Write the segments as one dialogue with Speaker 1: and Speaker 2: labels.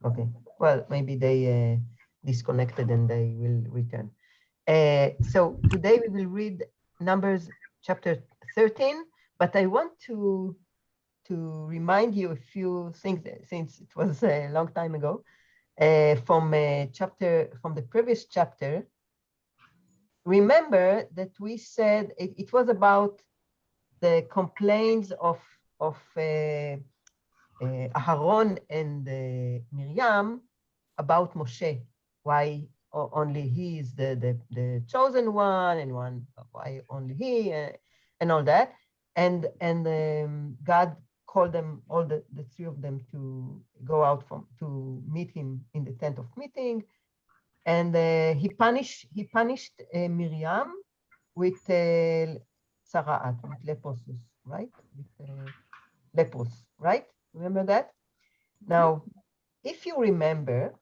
Speaker 1: Okay. Well, maybe they disconnected and they will return. So today we will read Numbers chapter 13, but I want to remind you a few things since it was a long time ago from the previous chapter. Remember that we said it was about the complaints of Aharon and Miriam about Moshe, why only he is the chosen one, and why only he, and all that. And God called them, all the three of them, to go out to meet him in the tent of meeting. And he punished Miriam with tzara'at, with leprosus, right? With lepros, right? Remember that? Now, if you remember,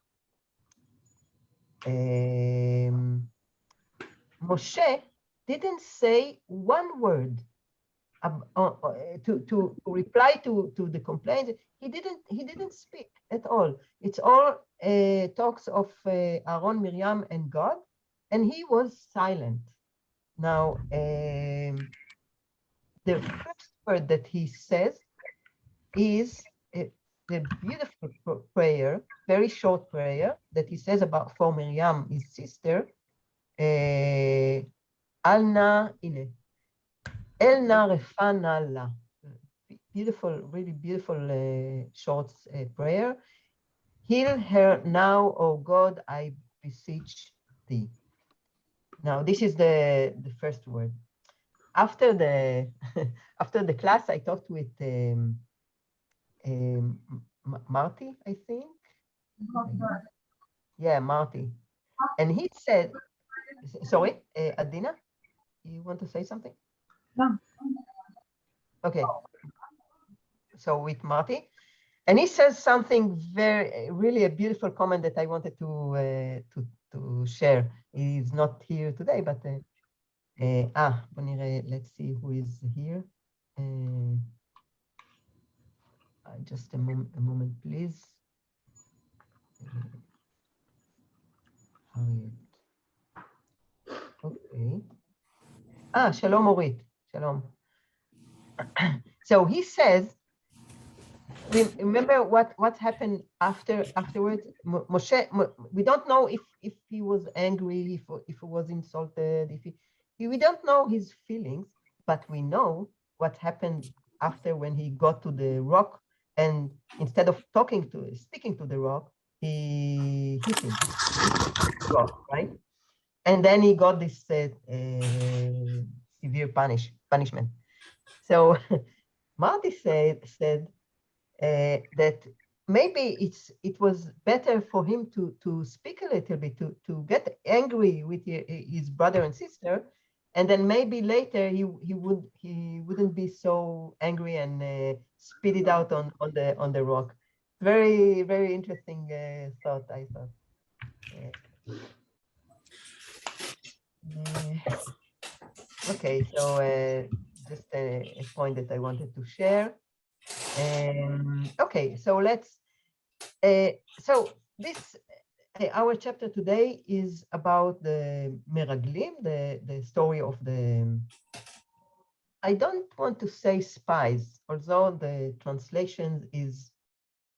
Speaker 1: Moshe didn't say one word to reply to the complaint. He didn't speak at all. It's all talks of Aaron, Miriam, and God, and he was silent. Now, the first word that he says is the beautiful prayer, very short prayer that he says about for Miriam, his sister, Alna ine, Elna refana la. Beautiful, really beautiful short prayer. Heal her now, O God, I beseech thee. Now, this is the first word. After the after the class, I talked with Marty, I think. Yeah, Marty. And he said, sorry, Adina, you want to say something?
Speaker 2: No.
Speaker 1: Okay. So with Marty, and he says something really a beautiful comment that I wanted to share. He's not here today, but let's see who is here. Just a moment, please. Okay. Shalom, Orit. Shalom. So he says, remember what happened afterwards? Moshe, we don't know if he was angry, if he was insulted, we don't know his feelings, but we know what happened after when he got to the rock, and instead of speaking to the rock, he hit him, rock, right? And then he got this severe punishment. So Marty said that maybe it was better for him to speak a little bit, to get angry with his brother and sister, and then maybe later he wouldn't be so angry and spit it out on the rock. Very, very interesting thought, I thought. Okay, so just a point that I wanted to share. Okay, so let's. So this our chapter today is about the Meraglim, the story of the. I don't want to say spies, although the translation is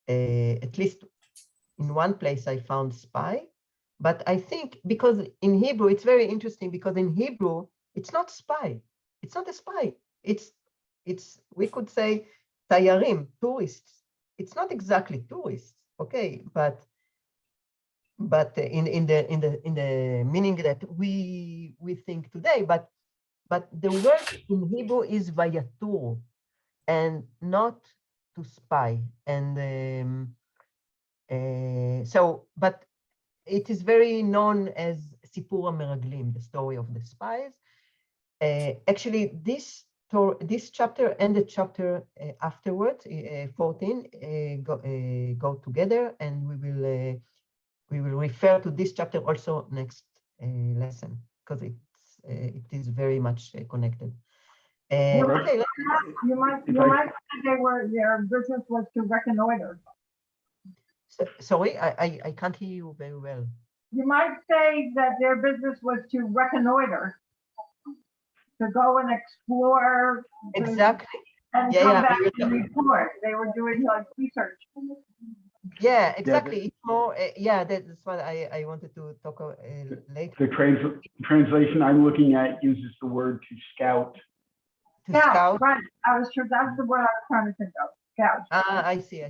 Speaker 1: at least in one place I found spy, but I think because in Hebrew it's very interesting, because in Hebrew it's not spy, it's not a spy, it's we could say tayarim, tourists. It's not exactly tourists, okay, but in the meaning that we think today, but the word in Hebrew is vayatur and not to spy, and so but it is very known as Sipur HaMeraglim, the story of the spies. Actually, this chapter and the chapter afterwards, 14, go together, and we will refer to this chapter also next lesson, because it is very much connected. Okay.
Speaker 2: You might say their business was to reconnoiter.
Speaker 1: Sorry, I can't hear you very well.
Speaker 2: You might say that their business was to reconnoiter, to go and explore.
Speaker 1: Exactly.
Speaker 2: And
Speaker 1: Yeah,
Speaker 2: come
Speaker 1: yeah,
Speaker 2: back and report. They were doing like research.
Speaker 1: yeah, exactly. It's more, yeah, that's what I wanted to talk later.
Speaker 3: The translation I'm looking at uses the word to scout.
Speaker 1: To scout.
Speaker 2: Right. I was sure that's the word I was trying to think of. Scout.
Speaker 1: Ah, I see.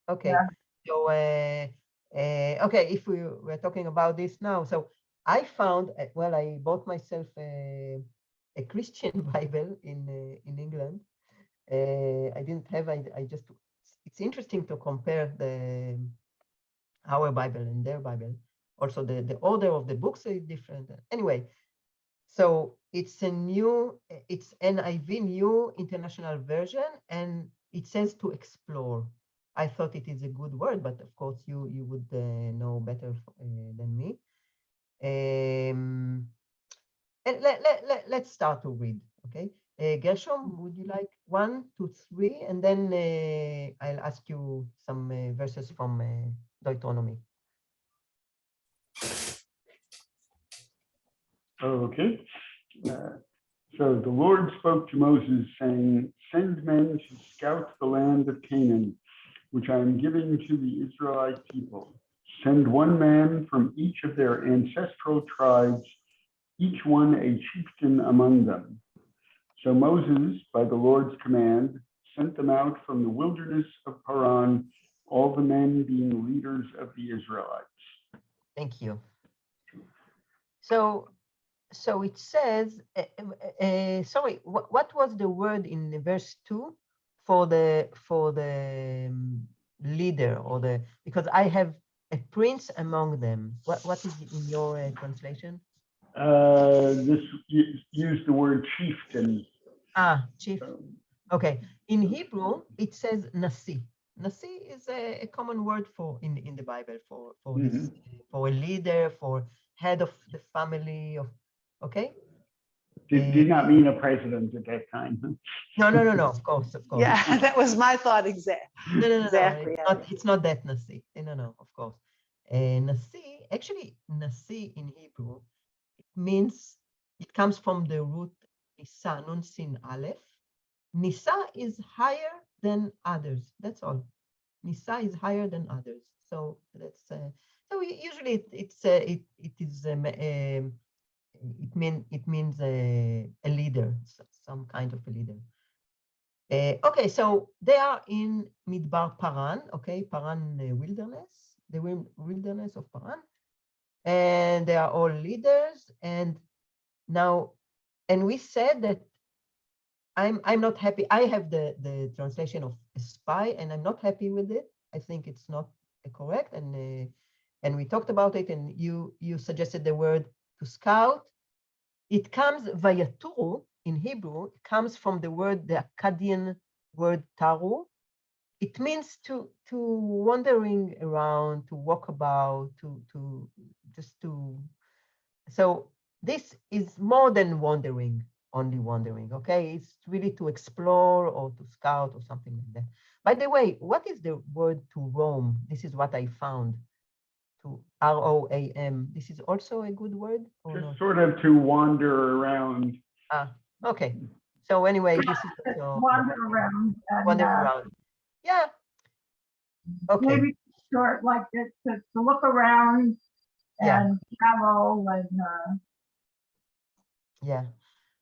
Speaker 1: Okay.
Speaker 2: Yeah.
Speaker 1: So, okay, if we're talking about this now, so I found, well, I bought myself a Christian Bible in England. I didn't have, I just, it's interesting to compare our Bible and their Bible. Also, the order of the books is different. Anyway, so it's it's NIV, New International Version, and it says to explore. I thought it is a good word, but of course you would know better than me. And let's start to read, okay? Gershom, would you like 1, 2, 3, and then I'll ask you some verses from Deuteronomy.
Speaker 3: Okay. So the Lord spoke to Moses, saying, "Send men to scout the land of Canaan, which I am giving to the Israelite people. Send one man from each of their ancestral tribes, each one a chieftain among them." So Moses, by the Lord's command, sent them out from the wilderness of Paran, all the men being leaders of the Israelites.
Speaker 1: Thank you. So it says, sorry, what was the word in verse 2 for the leader, or because I have a prince among them. What is in your translation?
Speaker 3: This used the word chieftain.
Speaker 1: Ah, chief. Okay. In Hebrew, it says nasi. Nasi is a common word in the Bible for this, for a leader, for head of the family of. Okay.
Speaker 3: Did not mean a president at that time.
Speaker 1: No. Of course.
Speaker 4: Yeah, that was my thought. Exactly.
Speaker 1: No.
Speaker 4: Exactly.
Speaker 1: It's not that nasi. No. Of course. Nasi. Actually, nasi in Hebrew, it comes from the root nisa, nun sin aleph. Nisa is higher than others. That's all. Nisa is higher than others. So that's so usually it means a leader, some kind of a leader. Okay, so they are in Midbar Paran. Okay, Paran wilderness, the wilderness of Paran, and they are all leaders. And now, and we said that I'm not happy. I have the translation of a spy, and I'm not happy with it. I think it's not correct, and we talked about it, and you suggested the word to scout. It comes vayaturu in Hebrew. It comes from the word, the Akkadian word taru. It means to wandering around, to walk about, to just to. So this is more than wandering. Only wandering, okay? It's really to explore or to scout or something like that. By the way, what is the word to roam? This is what I found. To R-O-A-M. This is also a good word? Or
Speaker 3: Just
Speaker 1: not?
Speaker 3: sort of to wander around.
Speaker 1: Okay. So anyway, this is
Speaker 2: wander around. And,
Speaker 1: wander around. Yeah. Okay.
Speaker 2: Maybe short, like to look around and travel and.
Speaker 1: Yeah.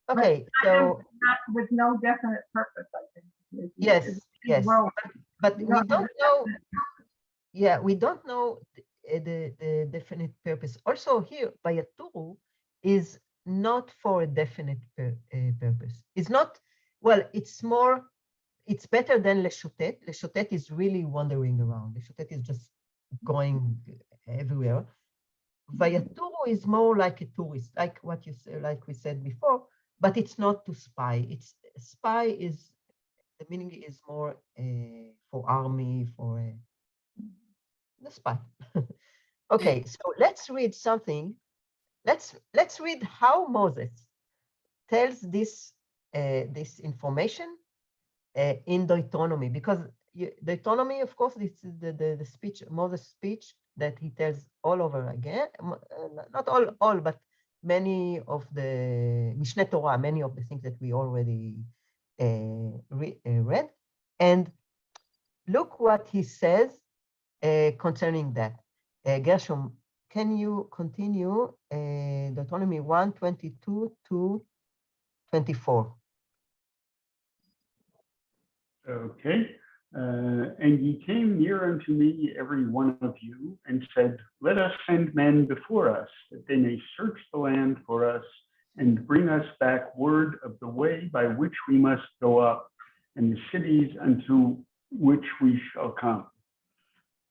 Speaker 1: Okay, so
Speaker 2: with no definite purpose, I think.
Speaker 1: Yes. But we don't know. Yeah, we don't know the definite purpose. Also here, Vayaturu is not for a definite purpose. It's not, well, it's better than Leshotet. Leshotet is really wandering around. Leshotet is just going everywhere. Vayaturu is more like a tourist, like what you said, like we said before, but it's not to spy. It's spy is, the meaning is more for army, for the spy. Okay, so let's read something. Let's read how Moses tells this information in Deuteronomy, because Deuteronomy, of course, this is the speech, Moses' speech that he tells all over again. Not all, but many of the Mishneh Torah, many of the things that we already read. And look what he says concerning that. Gershom, can you continue Deuteronomy 1:22 to 24?
Speaker 3: Okay. And ye came near unto me, every one of you, and said, let us send men before us, that they may search the land for us, and bring us back word of the way by which we must go up, and the cities unto which we shall come.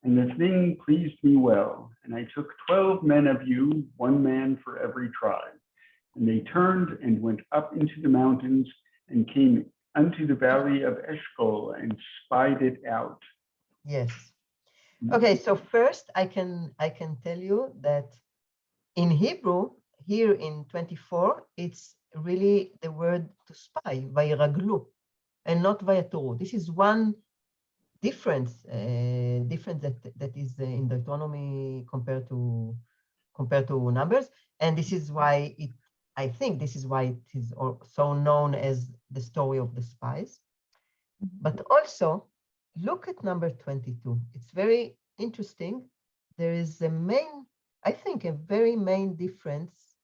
Speaker 3: And the thing pleased me well, and I took 12 men of you, 1 man for every tribe. And they turned and went up into the mountains, and came unto the valley of Eshcol, and spied it out.
Speaker 1: Yes. Okay, so first I can tell you that in Hebrew, here in 24, it's really the word to spy, vayiraglu, and not vayaturu. This is one difference that is in Deuteronomy compared to Numbers, and this is why I think this is why it is so known as the story of the spies. But also, look at number 22. It's very interesting. There is I think, a very main difference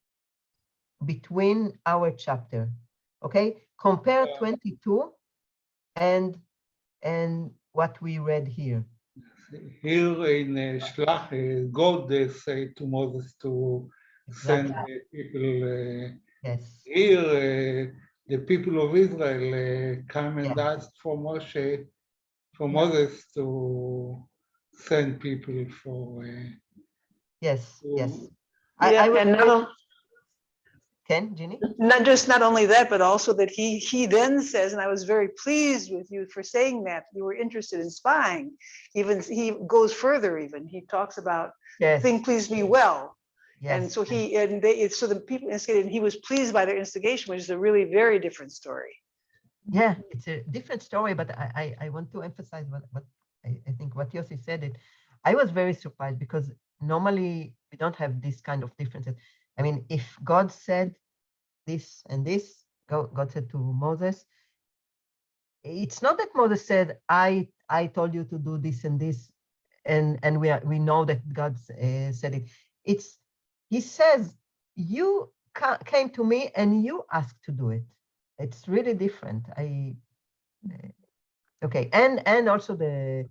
Speaker 1: between our chapter. Okay, compare 22 and what we read here.
Speaker 5: Here in Shlach, God say to Moses to send people.
Speaker 1: Yes.
Speaker 5: Here, the people of Israel come and ask for Moses to send people for.
Speaker 1: Yes.
Speaker 4: Yeah,
Speaker 1: I
Speaker 4: and
Speaker 1: Ken, Ginny?
Speaker 4: not only that, but also that he then says, and I was very pleased with you for saying that you were interested in spying. Even he goes further. Even he talks about thing pleased me well. Yes. And so so the people instigated, and he was pleased by their instigation, which is a really very different story.
Speaker 1: Yeah, it's a different story, but I want to emphasize what I think what Yossi said. I was very surprised because normally we don't have this kind of differences. I mean, if God said this and this, God said to Moses, it's not that Moses said, I told you to do this and this, and we know that God said it. He says, you came to me and you asked to do it. It's really different. Okay, and also the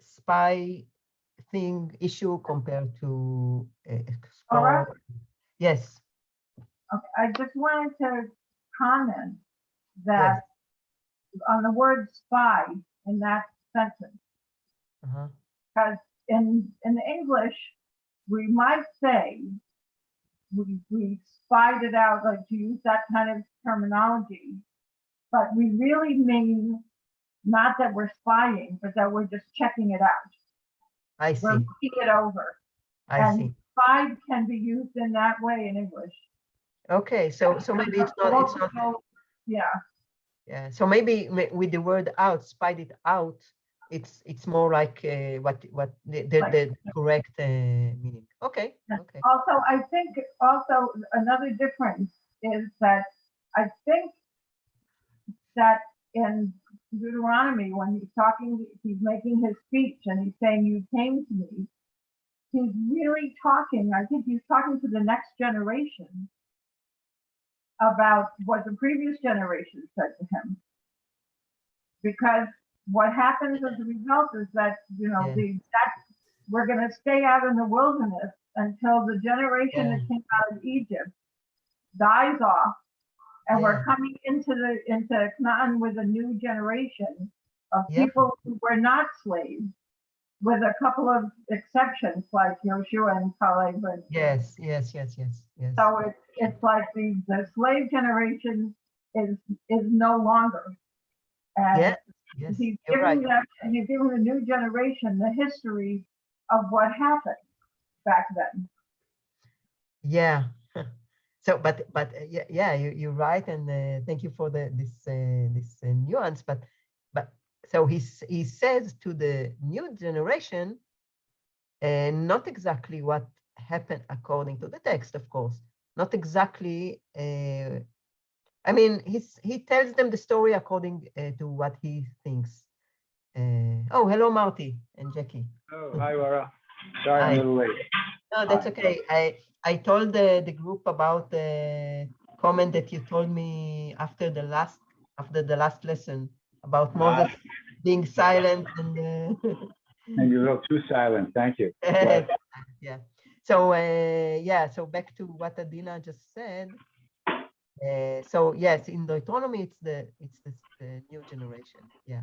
Speaker 1: spy thing issue compared to
Speaker 2: Laura?
Speaker 1: Yes.
Speaker 2: Okay, I just wanted to comment that on the word spy in that sentence, because in the English, we might say we spied it out, like to use that kind of terminology, but we really mean not that we're spying, but that we're just checking it out.
Speaker 1: I see.
Speaker 2: We're looking it over.
Speaker 1: I see.
Speaker 2: Spied can be used in that way in English.
Speaker 1: Okay, so maybe it's not.
Speaker 2: Yeah.
Speaker 1: So maybe with the word out, spied it out, it's more like what the correct meaning. Okay. Okay.
Speaker 2: Also, I think another difference is that I think that in Deuteronomy, when he's making his speech and he's saying, you came to me, he's really talking, I think he's talking to the next generation about what the previous generation said to him. Because what happens as a result is that, we're going to stay out in the wilderness until the generation that came out of Egypt dies off, and we're coming into Canaan with a new generation of people who were not slaves, with a couple of exceptions like Yoshua and Caleb.
Speaker 1: Yes.
Speaker 2: So it's like the slave generation is no longer. And he's giving the new generation the history of what happened back then.
Speaker 1: Yeah. So, but yeah, you're right, and thank you for this nuance. But so he says to the new generation, not exactly what happened according to the text, of course, not exactly. I mean, he tells them the story according to what he thinks. Oh, hello, Marty and Jackie.
Speaker 6: Oh, hi, Laura. Sorry, I'm a little late.
Speaker 1: No, that's okay. I told the group about the comment that you told me after the last lesson about Moses being silent and
Speaker 6: And you're a little too silent. Thank you.
Speaker 1: yeah. So yeah. So back to what Adina just said. So yes, in Deuteronomy, it's the new generation. Yeah.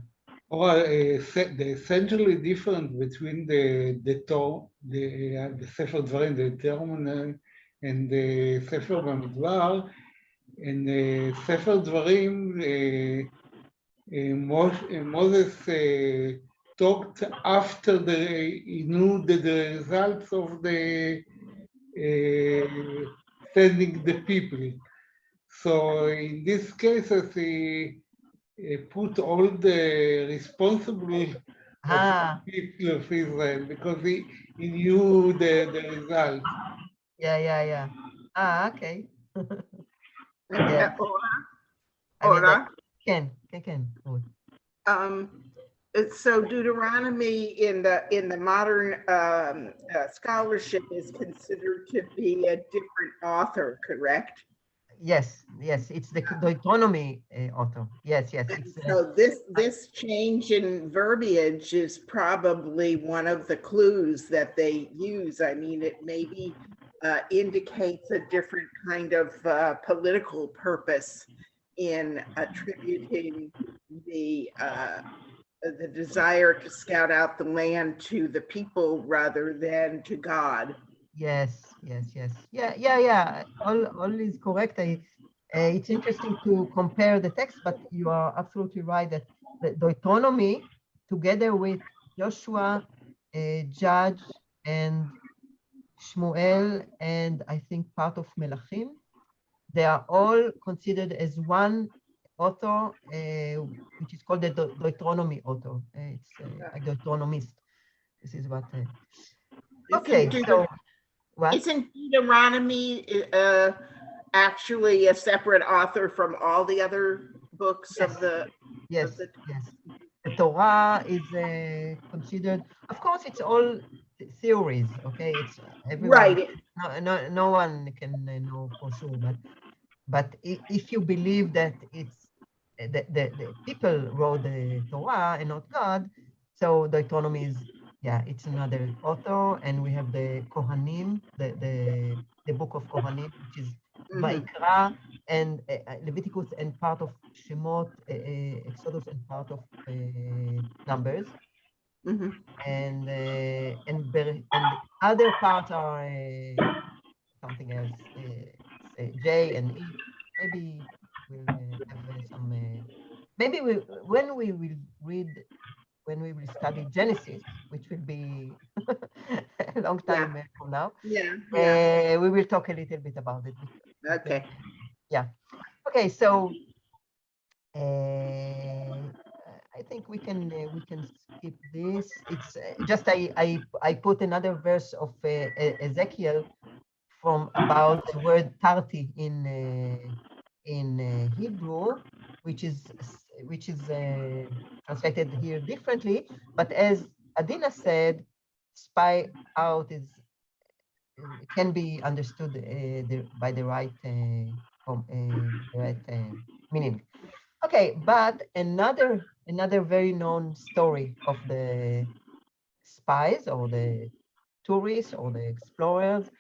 Speaker 5: Or the essentially different between the Sefer Dvarim, the Deuteronomy, and the Sefer Bamidbar. In the Sefer Dvarim, Moses talked after he knew the results of the sending the people. So in these cases, he put all the responsible of the people of Israel because he knew the result.
Speaker 1: Yeah. Okay.
Speaker 7: Yeah.
Speaker 1: I mean,
Speaker 7: Ora.
Speaker 1: Can.
Speaker 7: So Deuteronomy in the modern scholarship is considered to be a different author, correct?
Speaker 1: Yes, it's the Deuteronomy author. Yes. It's,
Speaker 7: so this change in verbiage is probably one of the clues that they use. I mean, it maybe indicates a different kind of political purpose in attributing the desire to scout out the land to the people rather than to God.
Speaker 1: Yes. Yeah. All is correct. It's interesting to compare the text, but you are absolutely right that the Deuteronomy, together with Joshua, Judge, and Shmuel, and I think part of Melachim, they are all considered as one author, which is called the Deuteronomy author. It's a Deuteronomist. This is what. Okay, so what?
Speaker 7: Isn't Deuteronomy actually a separate author from all the other books of the?
Speaker 1: Yes. The Torah is considered. Of course, it's all theories. Okay, it's everyone.
Speaker 7: Right.
Speaker 1: No one can know for sure, but if you believe that it's the people wrote the Torah and not God, so Deuteronomy is, yeah, it's another author, and we have the Kohanim, the book of Kohanim, which is Vayikra and Leviticus and part of Shemot, Exodus and part of Numbers, and other parts are something else, J and E. Maybe we'll have some. Maybe when we will study Genesis, which will be a long time from now.
Speaker 7: Yeah.
Speaker 1: We will talk a little bit about it.
Speaker 7: Okay.
Speaker 1: Yeah. Okay. So I think we can skip this. It's just I put another verse of Ezekiel from about the word tarti in Hebrew, which is translated here differently. But as Adina said, spy out can be understood by the right meaning. Okay, but another very known story of the spies or the tourists or the explorers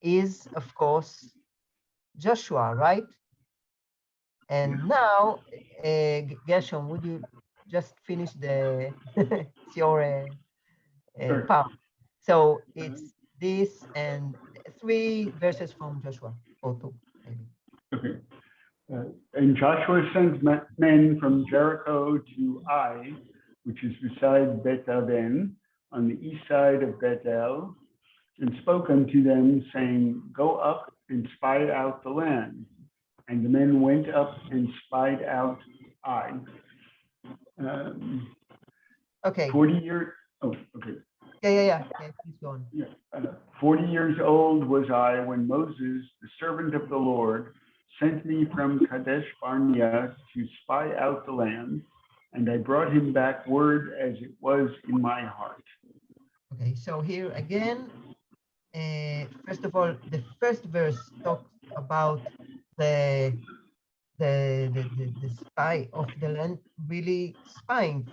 Speaker 1: is, of course, Joshua, right? And now, Gershom, would you just finish your part? So it's this and 3 verses from Joshua, or 2, maybe.
Speaker 3: Okay. And Joshua sent men from Jericho to Ai, which is beside Bet Aven, on the east side of Bethel, and spoke unto them, saying, Go up and spied out the land. And the men went up and spied out Ai.
Speaker 1: Okay.
Speaker 3: 40 years. Oh, okay.
Speaker 1: Yeah. Please go on.
Speaker 3: Yeah. 40 years old was I when Moses, the servant of the Lord, sent me from Kadesh Barnea to spy out the land, and I brought him back word as it was in my heart. Okay,
Speaker 1: so here again, first of all, the first verse talks about the spy of the land really spying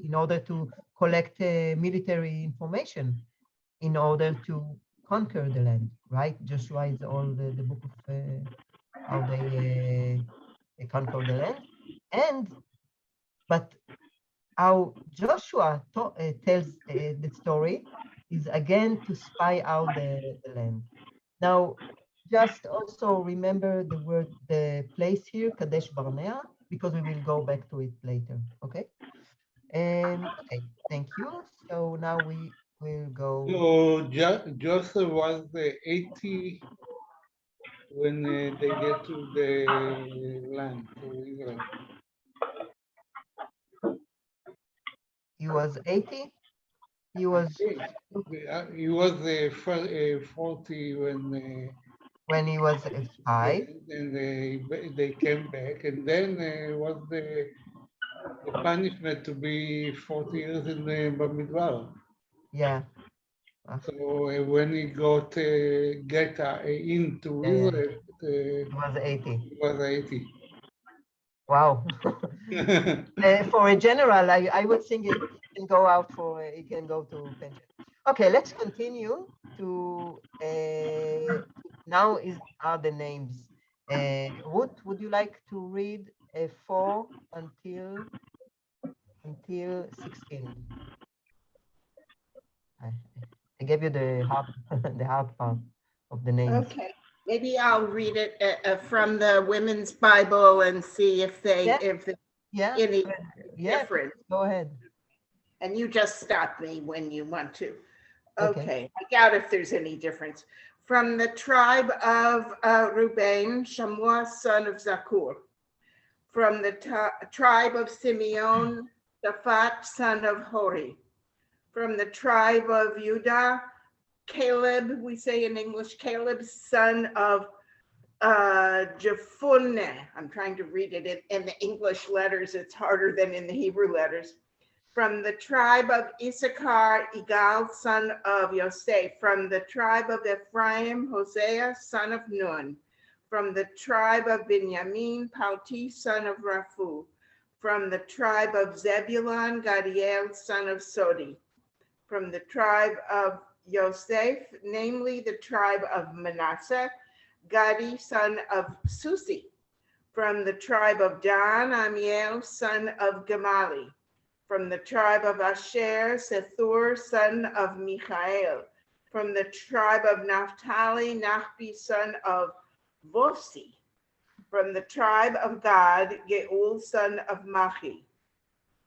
Speaker 1: in order to collect military information in order to conquer the land, right? Joshua is all the book of how they conquer the land, but how Joshua tells the story is again to spy out the land. Now, just also remember the place here, Kadesh Barnea, because we will go back to it later, okay? Okay, thank you. So now we will go.
Speaker 5: So Joseph was 80 when they get to the land, to Israel.
Speaker 1: He was 80? He was
Speaker 5: 40
Speaker 1: when he was a spy.
Speaker 5: And they came back, and then was the punishment to be 40 years in Bamidbar.
Speaker 1: Yeah.
Speaker 5: So when he got into Israel,
Speaker 1: it was 80.
Speaker 5: It was 80.
Speaker 1: Wow. For a general, I would think it can go out it can go to pension. Okay, let's continue to now are the names. Ruth, would you like to read 4 until 16? I gave you the hard part of the names.
Speaker 7: Okay, maybe I'll read it from the Women's Bible and see if they any different.
Speaker 1: Go ahead.
Speaker 7: And you just stop me when you want to. Okay. I doubt if there's any difference. From the tribe of Reuben, Shammua, son of Zakur. From the tribe of Simeon, Shaphat, son of Hori. From the tribe of Judah, Caleb, we say in English, Caleb, son of Jephunneh. I'm trying to read it in the English letters. It's harder than in the Hebrew letters. From the tribe of Issachar, Igal, son of Yosef. From the tribe of Ephraim, Hosea, son of Nun. From the tribe of Benjamin, Palti, son of Raphu. From the tribe of Zebulun, Gadiel, son of Sodi. From the tribe of Yosef, namely the tribe of Manasseh, Gadi, son of Susi. From the tribe of Dan, Amiel, son of Gamali. From the tribe of Asher, Sethur, son of Michael. From the tribe of Naphtali, Nachbi, son of Vosi. From the tribe of Gad, Geul, son of Machi.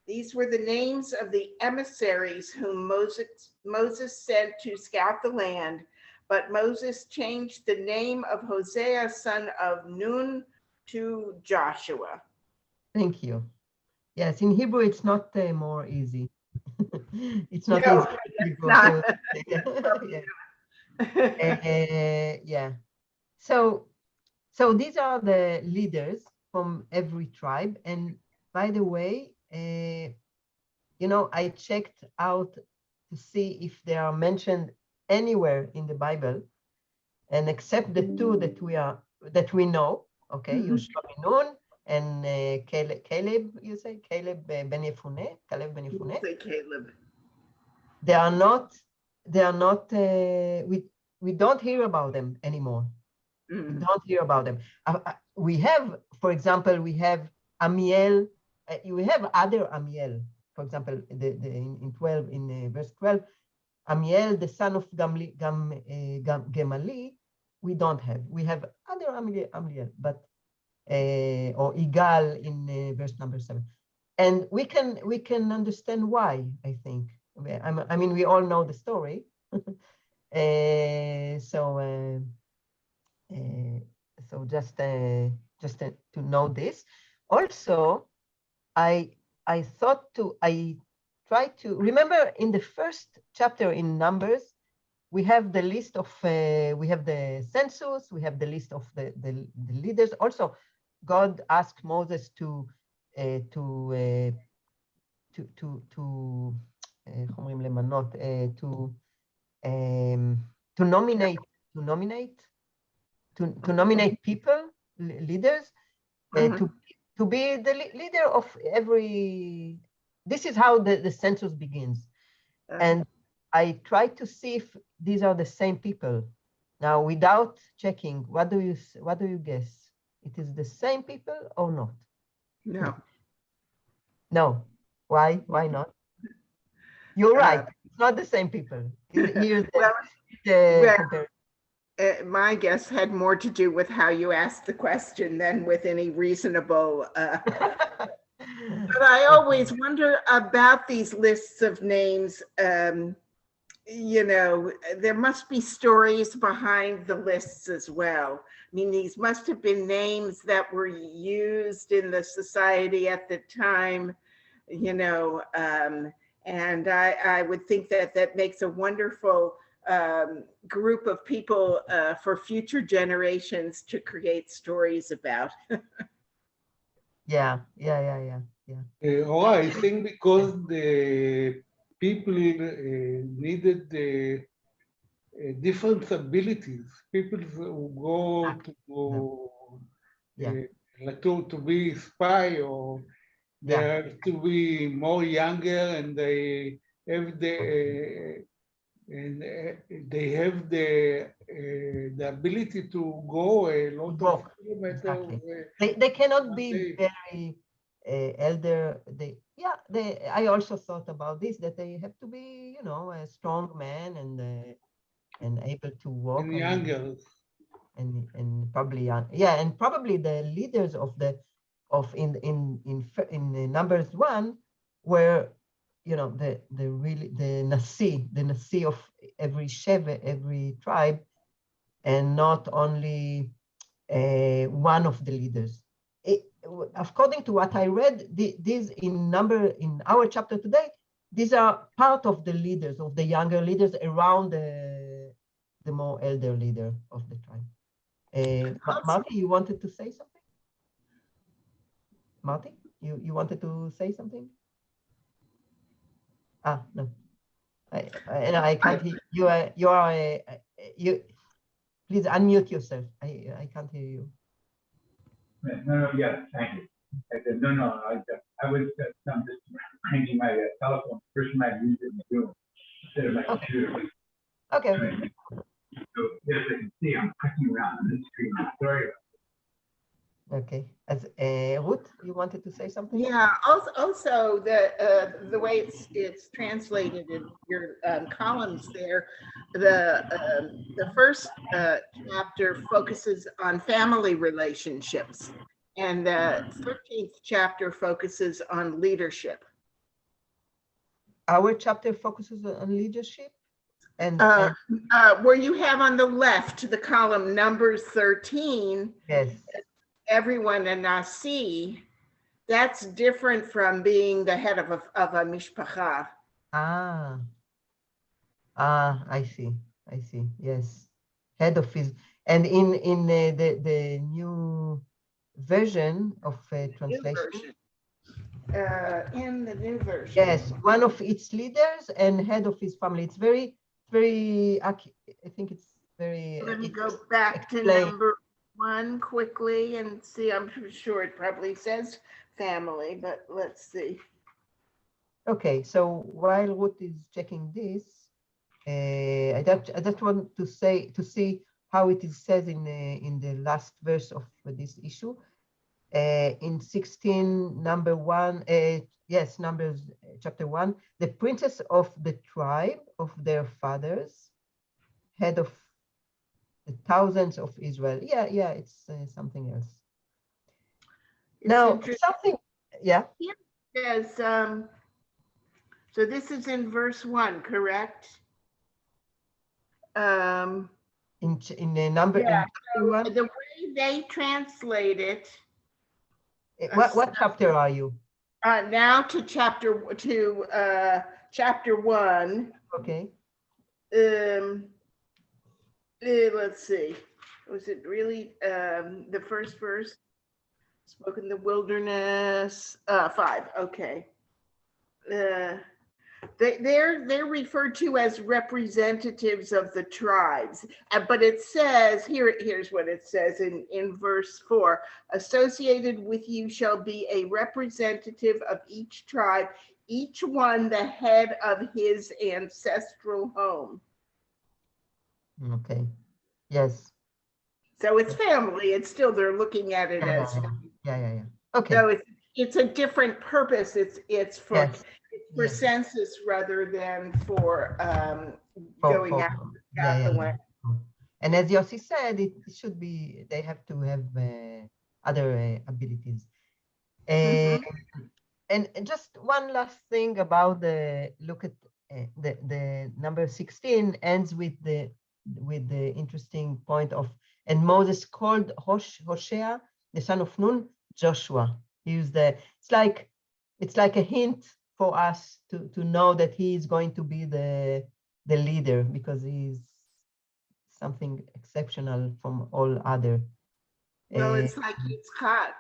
Speaker 7: These were the names of the emissaries whom Moses sent to scout the land, but Moses changed the name of Hosea, son of Nun, to Joshua.
Speaker 1: Thank you. Yes, in Hebrew, it's not more easy. It's not
Speaker 7: No,
Speaker 1: easy.
Speaker 7: it's not.
Speaker 1: Yeah. So these are the leaders from every tribe. And by the way, I checked out to see if they are mentioned anywhere in the Bible, and except the two that we know, okay, Yoshua ben Nun and Caleb, you say Caleb ben Yefuneh, Caleb ben Yefuneh.
Speaker 7: Caleb.
Speaker 1: They are not. We don't hear about them anymore. We don't hear about them. We have, for example, we have Amiel. We have other Amiel. For example, in verse 12, Amiel, the son of Gemali, we don't have. We have other Amiel, but or Igal in verse number 7, and we can understand why. I think. I mean, we all know the story. So just to know this. Also, I try to remember in the first chapter in Numbers, we have the list of we have the census, we have the list of the leaders. Also, God asked Moses to איך אומרים למנות, to nominate people, leaders, to be the leader of every. This is how the census begins, and I try to see if these are the same people. Now, without checking, what do you guess? It is the same people or not?
Speaker 7: No.
Speaker 1: No. Why? Why not? You're right. It's not the same people. Here's the
Speaker 7: my guess had more to do with how you asked the question than with any reasonable. But I always wonder about these lists of names. You know, there must be stories behind the lists as well. I mean, these must have been names that were used in the society at the time, you know, and I would think that that makes a wonderful group of people for future generations to create stories about.
Speaker 1: Yeah.
Speaker 5: I think because the people needed different abilities. People who go to be spy, or they have to be more younger, and they have the ability to go a lot of kilometers.
Speaker 1: Exactly. They cannot be very elder. I also thought about this, that they have to be, you know, a strong man and able to walk.
Speaker 5: And younger.
Speaker 1: And probably and probably the leaders in Numbers 1 were, you know, the Nasi of every Shevet, every tribe, and not only one of the leaders. According to what I read, these in our chapter today, these are part of the leaders, of the younger leaders around the more elder leader of the tribe. Marty, you wanted to say something? Marty, you wanted to say something? No. I can't hear you. You please unmute yourself. I can't hear you.
Speaker 6: No, yes, thank you. I said, no, I was just bringing my telephone, first time I used it in the room instead of my computer.
Speaker 1: Okay.
Speaker 6: So yes, I can see I'm clicking around on the screen. Sorry.
Speaker 1: Okay. As Ruth, you wanted to say something?
Speaker 7: Yeah. Also, the way it's translated in your columns there, the first chapter focuses on family relationships, and the 13th chapter focuses on leadership.
Speaker 1: Our chapter focuses on leadership, and
Speaker 7: where you have on the left the column Numbers 13.
Speaker 1: Yes.
Speaker 7: Everyone a Nasi, that's different from being the head of a mishpacha.
Speaker 1: I see. Yes, head of his, and in the new version of translation.
Speaker 7: In the new version.
Speaker 1: Yes, one of its leaders and head of his family. It's very. I think it's very.
Speaker 7: Let me go back to number 1 quickly and see. I'm sure it probably says family, but let's see.
Speaker 1: Okay, so while Ruth is checking this, I just want to see how it is said in the last verse of this issue. In 16, number 1, yes, Numbers chapter 1, the princes of the tribe of their fathers, head of the thousands of Israel. Yeah, it's something else.
Speaker 7: It's
Speaker 1: now, something, yeah.
Speaker 7: It says, so this is in verse 1, correct?
Speaker 1: in the number in
Speaker 7: Yeah,
Speaker 1: chapter one?
Speaker 7: the way they translate it,
Speaker 1: What chapter are you?
Speaker 7: now to chapter 1.
Speaker 1: Okay.
Speaker 7: Let's see, was it really the first verse? Spoke in the wilderness, 5, okay. They're referred to as representatives of the tribes, but it says here's what it says in verse 4: associated with you shall be a representative of each tribe, each one the head of his ancestral home.
Speaker 1: Okay. Yes.
Speaker 7: So it's family. It's still, they're looking at it as,
Speaker 1: Yeah. Okay.
Speaker 7: so it's a different purpose. It's for
Speaker 1: Yes.
Speaker 7: for
Speaker 1: Yes.
Speaker 7: census rather than for
Speaker 1: For-
Speaker 7: going
Speaker 1: for-
Speaker 7: out
Speaker 1: yeah,
Speaker 7: the
Speaker 1: yeah,
Speaker 7: land.
Speaker 1: yeah. And as Yossi said, it should be, they have to have other abilities.
Speaker 7: Mhm.
Speaker 1: And just one last thing about look at the number 16 ends with the interesting point of, and Moses called Hoshea, the son of Nun, Joshua. It's like a hint for us to know that he is going to be the leader, because he's something exceptional from all other.
Speaker 7: Well, it's like Yitzhak.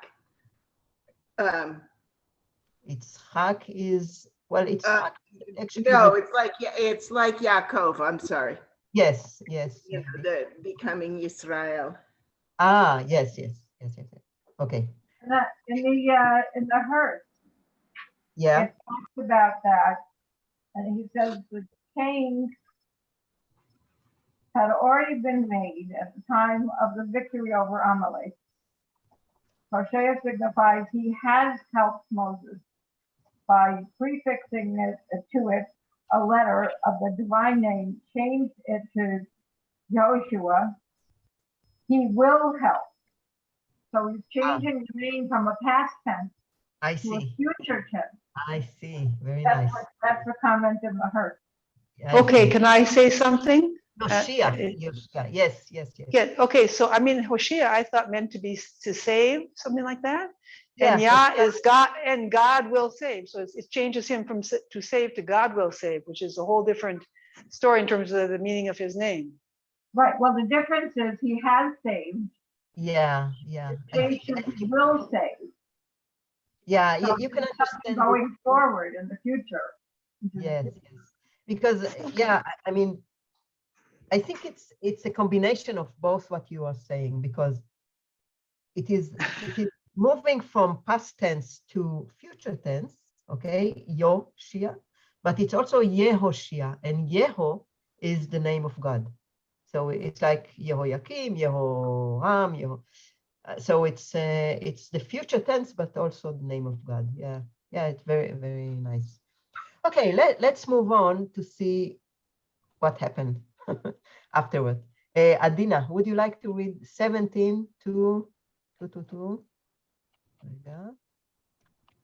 Speaker 1: Yitzhak is, well, Yitzhak actually.
Speaker 7: No, it's like Yaakov. I'm sorry.
Speaker 1: Yes.
Speaker 7: You know, the becoming Israel.
Speaker 1: Yes. Okay.
Speaker 2: In the hearse,
Speaker 1: Yeah.
Speaker 2: it talks about that, and he says the change had already been made at the time of the victory over Amalek. Hoshea signifies he has helped Moses by prefixing to it a letter of the divine name, changed it to Joshua. He will help. So he's changing the name from a past tense
Speaker 1: I
Speaker 2: to a
Speaker 1: see.
Speaker 2: future tense.
Speaker 1: I see. Very nice.
Speaker 2: That's the comment in the hearse.
Speaker 1: I
Speaker 4: Okay,
Speaker 1: see.
Speaker 4: can I say something?
Speaker 1: Yoshia. Yes.
Speaker 4: Yeah, okay, so I mean, Hoshea, I thought meant to save, something like that. And
Speaker 1: Yeah,
Speaker 4: Yah is God, and God will save. So it changes him from to save to God will save, which is a whole different story in terms of the meaning of his name.
Speaker 2: Right. Well, the difference is he has saved.
Speaker 1: Yeah. I
Speaker 2: He
Speaker 1: think,
Speaker 2: will save.
Speaker 1: yeah,
Speaker 2: So
Speaker 1: you can understand.
Speaker 2: going forward in the future.
Speaker 1: Yes. Because, yeah, I mean, I think it's a combination of both what you are saying, because it is moving from past tense to future tense, okay, Yoshia, but it's also Yehoshia, and Yeho is the name of God. So it's like Yehoiakim, Yehoram, so it's the future tense, but also the name of God. Yeah, it's very, very nice. Okay, let's move on to see what happened afterward. Adina, would you like to read 17 to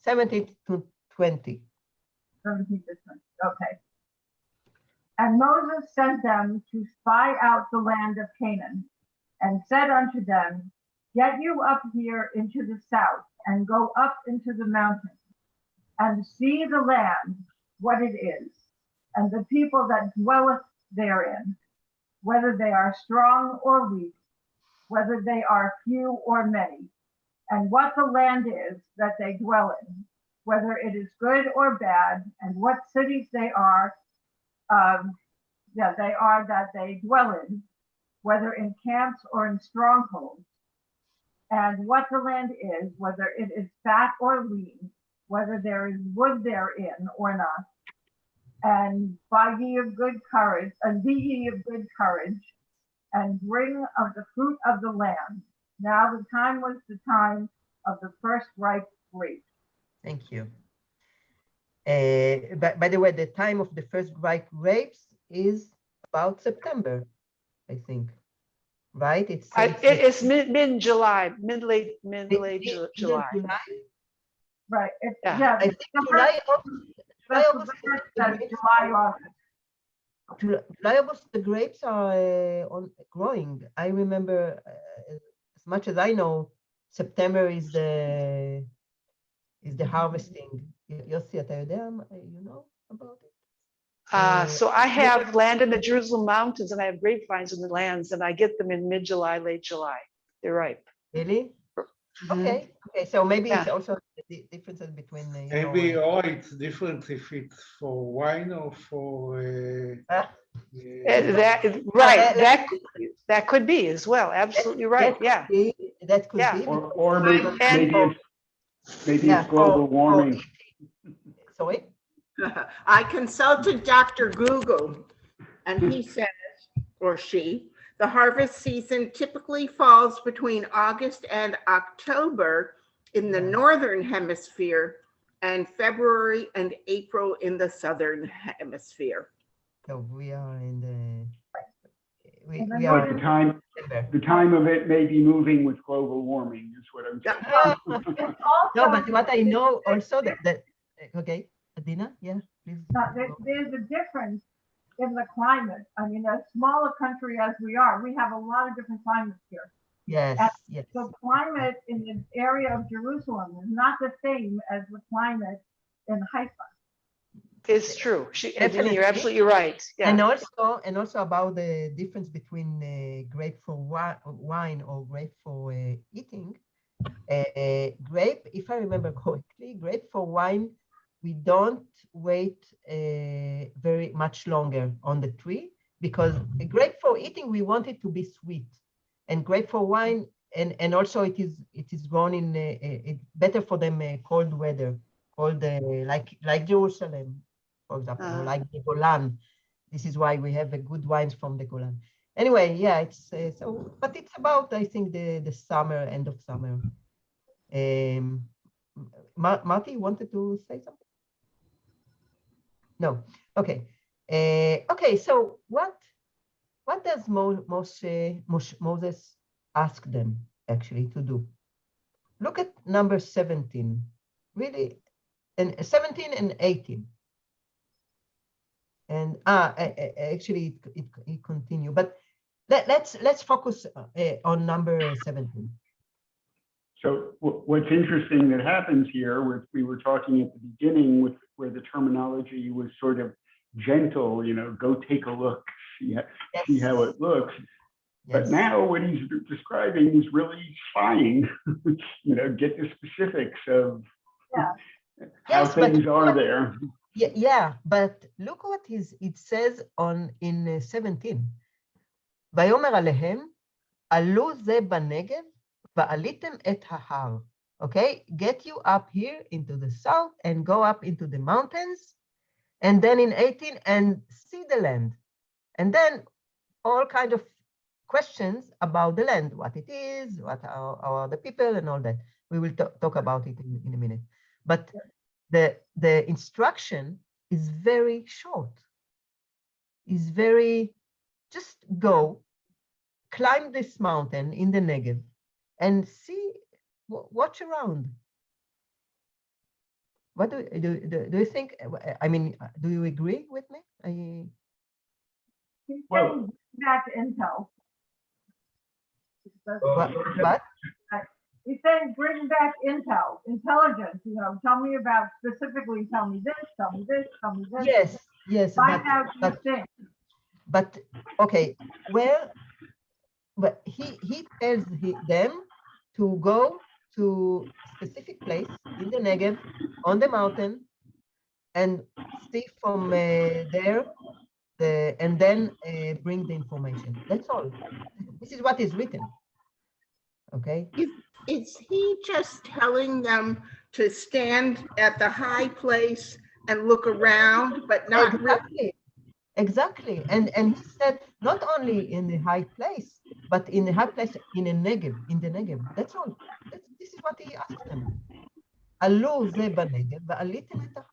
Speaker 1: 17 to 20?
Speaker 2: 17 to 20. Okay. And Moses sent them to spy out the land of Canaan, and said unto them, get you up here into the south, and go up into the mountains, and see the land, what it is, and the people that dwelleth therein, whether they are strong or weak, whether they are few or many, and what the land is that they dwell in, whether it is good or bad, and what cities they are, that they dwell in, whether in camps or in strongholds, and what the land is, whether it is fat or lean, whether there is wood therein or not. And be ye of good courage, and bring of the fruit of the land. Now the time was the time of the first ripe grapes.
Speaker 1: Thank you. By the way, the time of the first ripe grapes is about September, I think. Right?
Speaker 4: It's mid-July, mid-late July.
Speaker 2: Right.
Speaker 1: I think July, August.
Speaker 2: July, August.
Speaker 1: July, August, the grapes are growing. I remember, as much as I know, September is the harvesting. Yossi, אתה יודע, you know about it?
Speaker 4: So I have land in the Jerusalem mountains and I have grapevines in the lands and I get them in mid-July, late July. They're ripe.
Speaker 1: Really?
Speaker 4: Mhm.
Speaker 1: Okay. So maybe it's
Speaker 4: Yeah.
Speaker 1: also the differences between
Speaker 5: Maybe it's different if it's for wine or for
Speaker 4: Right. That could be as well. Absolutely right. Yeah.
Speaker 1: That could
Speaker 4: Yeah.
Speaker 1: be.
Speaker 3: Or maybe
Speaker 4: And-
Speaker 3: it's global warming.
Speaker 1: Sorry?
Speaker 7: I consulted Dr. Google, and he says, or she, the harvest season typically falls between August and October in the northern hemisphere and February and April in the southern hemisphere.
Speaker 1: So we are in the. We
Speaker 2: And
Speaker 1: are
Speaker 2: then
Speaker 3: The time of it may be moving with global warming is what I'm saying.
Speaker 2: It's also,
Speaker 1: No, but what I know also that okay, Adina, yeah, please.
Speaker 2: there's a difference in the climate. I mean, a smaller country as we are, we have a lot of different climates here.
Speaker 1: Yes, yes.
Speaker 2: The climate in the area of Jerusalem is not the same as the climate in Haifa.
Speaker 4: It's true. Adina,
Speaker 1: Definitely.
Speaker 4: you're absolutely right. Yeah.
Speaker 1: And also about the difference between grape for wine or grape for eating. Grape, if I remember correctly, grape for wine, we don't wait very much longer on the tree because the grape for eating, we want it to be sweet. And grape for wine, and also it is grown in better for them cold weather, cold like Jerusalem, for example, or like the Golan. This is why we have good wines from the Golan. Anyway, yeah, it's so, but it's about, I think, the summer, end of summer. Marty, you wanted to say something? No. Okay. Okay. So what does Moses ask them actually to do? Look at number 17. Really, and 17 and 18. And actually it continue, but let's focus on number 17.
Speaker 3: So what's interesting that happens here, we were talking at the beginning with where the terminology was sort of gentle, go take a look, see how it looks. Yes. But now what he's describing is really spying, get the specifics of how things are there.
Speaker 1: Yeah, but look what it says in 17. ויאמר עליהם, עלו זה בנגב, ועליתם את ההר. Okay, get you up here into the south and go up into the mountains. And then in 18, and see the land. And then all kind of questions about the land, what it is, what are the people and all that. We will talk about it in a minute. But the instruction is very short. Is very, just go, climb this mountain in the Negev and see, watch around. What do you think? I mean, do you agree with me?
Speaker 2: He's saying back to Intel.
Speaker 1: What?
Speaker 2: He's saying bring back intel, intelligence, tell me about, specifically tell me this, tell me this, tell me this.
Speaker 1: Yes.
Speaker 2: Find out these things.
Speaker 1: But okay, but he tells them to go to specific place in the Negev, on the mountain, and see from there, and then bring the information. That's all. This is what is written. Okay.
Speaker 7: Is he just telling them to stand at the high place and look around, but not really?
Speaker 1: Exactly. And he said not only in the high place, but in the high place in the Negev. That's all. This is what he asked them. עלו זה בנגב ועליתם את ההר.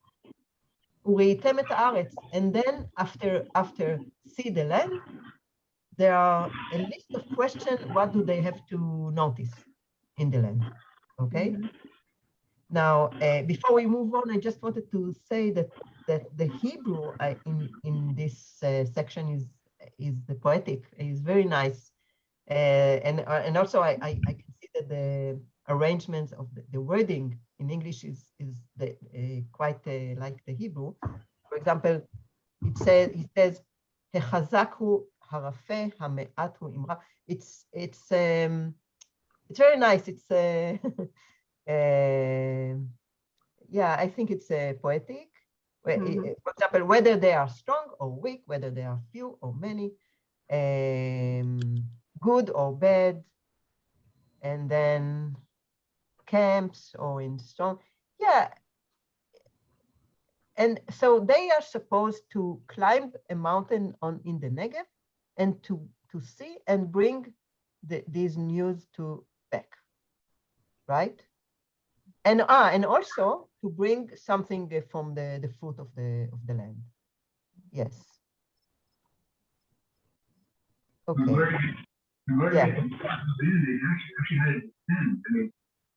Speaker 1: וראיתם את הארץ. And then after see the land, there are a list of questions. What do they have to notice in the land? Okay. Now, before we move on, I just wanted to say that the Hebrew in this section is the poetic, is very nice, and also I can see that the arrangements of the wording in English is quite like the Hebrew. For example, he says "Hechazak harafe hame'at hu imra." It's very nice. It's yeah, I think it's poetic. For example, whether they are strong or weak, whether they are few or many, good or bad, and then camps or in strong. Yeah. And so they are supposed to climb a mountain in the Negev and to see and bring these news back, right? And also to bring something from the fruit of the land. Yes. Okay. Yeah.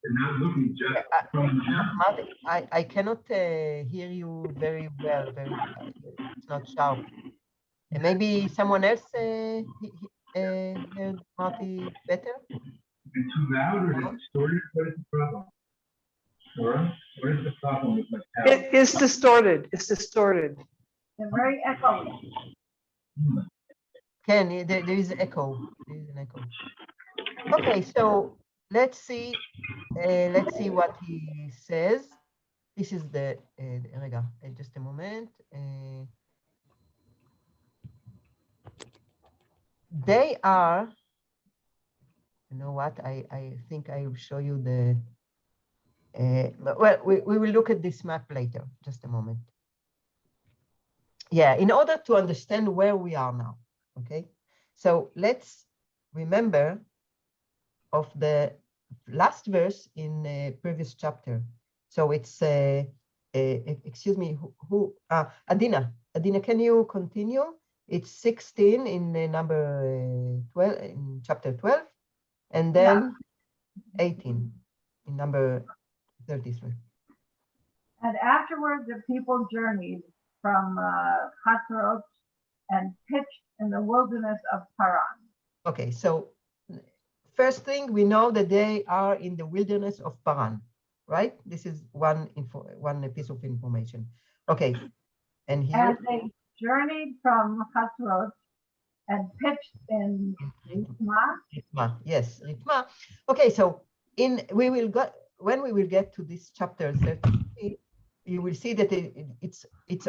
Speaker 6: They're not looking just from
Speaker 1: Martin, I cannot hear you very well. It's not sharp. And maybe someone else heard Marty better?
Speaker 6: and too loud or is it distorted? What is the problem? Laura, what is the problem with my sound?
Speaker 4: It's distorted. It's distorted.
Speaker 2: They're very echoey.
Speaker 1: Ken, there is echo. There is an echo. Okay, so let's see what he says. This is just a moment. They are, you know what, I think I will show you the, well, we will look at this map later, just a moment. Yeah, in order to understand where we are now, okay? So let's remember of the last verse in the previous chapter. So it's, excuse me, Adina, can you continue? It's 16 in number 12, in chapter 12, and then 18 in number 33.
Speaker 2: And afterward, the people journeyed from Hatzerot and pitched in the wilderness of Paran.
Speaker 1: Okay, so first thing, we know that they are in the wilderness of Paran, right? This is one piece of information. Okay, and here.
Speaker 2: And they journeyed from Hatzerot and pitched in Ritma.
Speaker 1: Ritma, yes, Ritma. Okay, so when we will get to this chapter 33, you will see that it's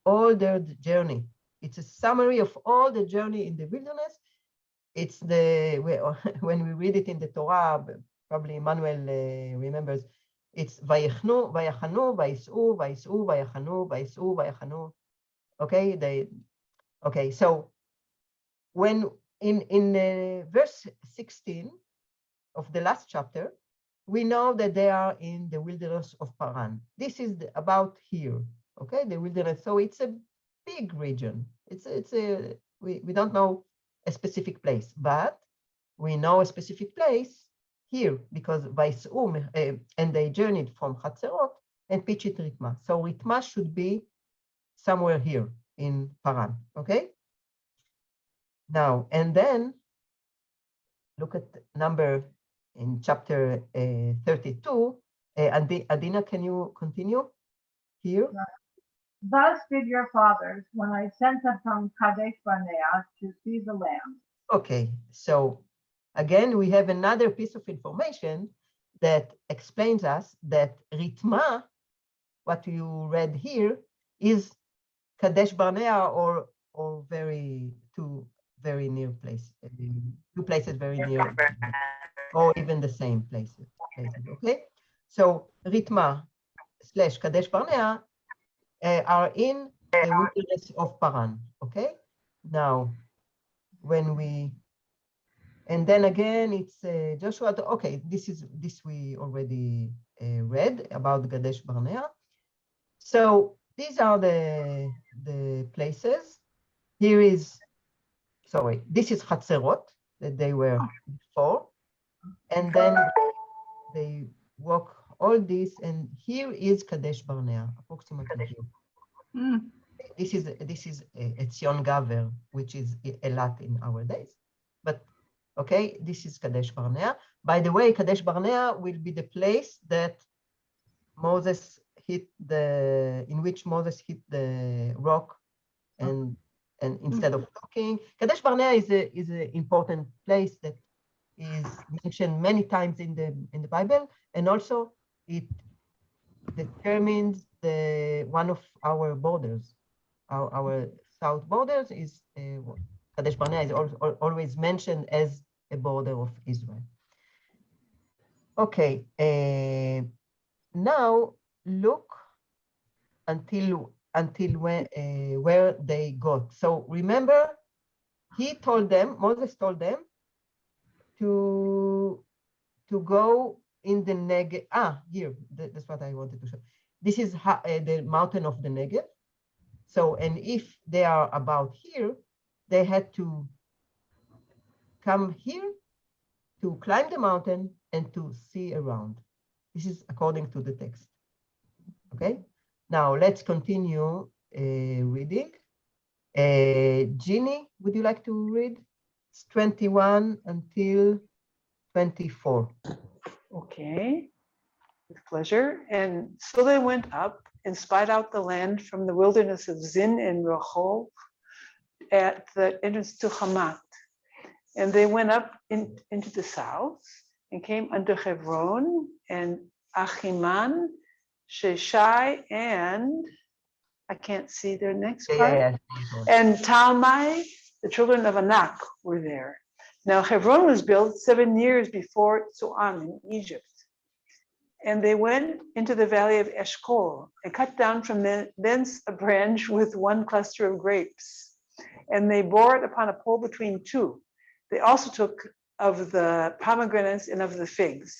Speaker 1: all their journey. It's a summary of all the journey in the wilderness. It's when we read it in the Torah, probably Emmanuel remembers. It's Vayechnu, Vayachanu, Vayis'u, Vayis'u, Vayachanu, Vayis'u, Vayachanu. Okay, okay. So when in verse 16 of the last chapter, we know that they are in the wilderness of Paran. This is about here, okay, the wilderness. So it's a big region. We don't know a specific place, but we know a specific place here because and they journeyed from Hatzerot and pitched Ritma. So Ritma should be somewhere here in Paran, okay? Now, and then look at number in chapter 32. Adina, can you continue here?
Speaker 2: Thus did your fathers when I sent them from Kadesh Barnea to see the land.
Speaker 1: Okay, so again, we have another piece of information that explains us that Ritma, what you read here, is Kadesh Barnea or two very near places, two places very near, or even the same places. Okay, so Ritma / Kadesh Barnea are in the wilderness of Paran. Okay, now and then again it's Joshua. Okay, this we already read about Kadesh Barnea. So these are the places. Here is, sorry, this is Hatzerot that they were before, and then they walk all this, and here is Kadesh Barnea, approximately here. This is Etzion Gaver, which is a lot in our days. But okay, this is Kadesh Barnea. By the way, Kadesh Barnea will be the place that Moses in which Moses hit the rock, and instead of talking, Kadesh Barnea is an important place that is mentioned many times in the Bible, and also it determines one of our borders. Our south borders is Kadesh Barnea is always mentioned as a border of Israel. Okay, now look until where they got. So remember, Moses told them to go in the Negev. Here, that's what I wanted to show. This is the mountain of the Negev. So, and if they are about here, they had to come here to climb the mountain and to see around. This is according to the text. Okay, now let's continue reading. Jeannie, would you like to read? It's 21 until 24.
Speaker 4: Okay, with pleasure. And so they went up and spied out the land from the wilderness of Zin and Rehov at the entrance to Hamath. And they went up into the south and came unto Hebron and Achiman, Sheshai, and I can't see their next part. And Talmai, the children of Anak, were there. Now Hebron was built 7 years before Zoan in Egypt. And they went into the valley of Eshcol and cut down from thence a branch with one cluster of grapes. And they bore it upon a pole between two. They also took of the pomegranates and of the figs.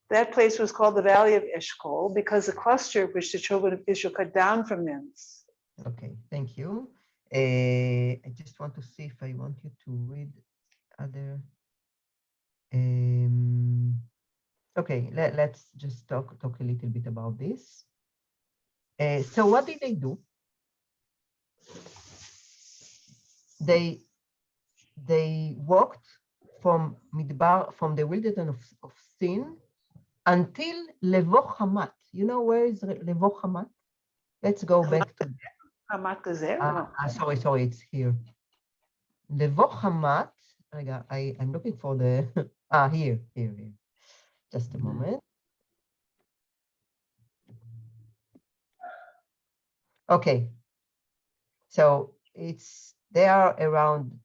Speaker 4: That place was called the valley of Eshcol because the cluster which the children of Israel cut down from thence.
Speaker 1: Okay, thank you. I just want to see if I want you to read other. Okay, let's just talk a little bit about this. So what did they do? They walked from Midbar, from the wilderness of Sin, until Levo Hamat. You know where is Levo Hamat? Let's go back to
Speaker 4: Hamat Gazer?
Speaker 1: Sorry, it's here. Levo Hamat. I'm looking for the here. Just a moment. Okay. So they are around.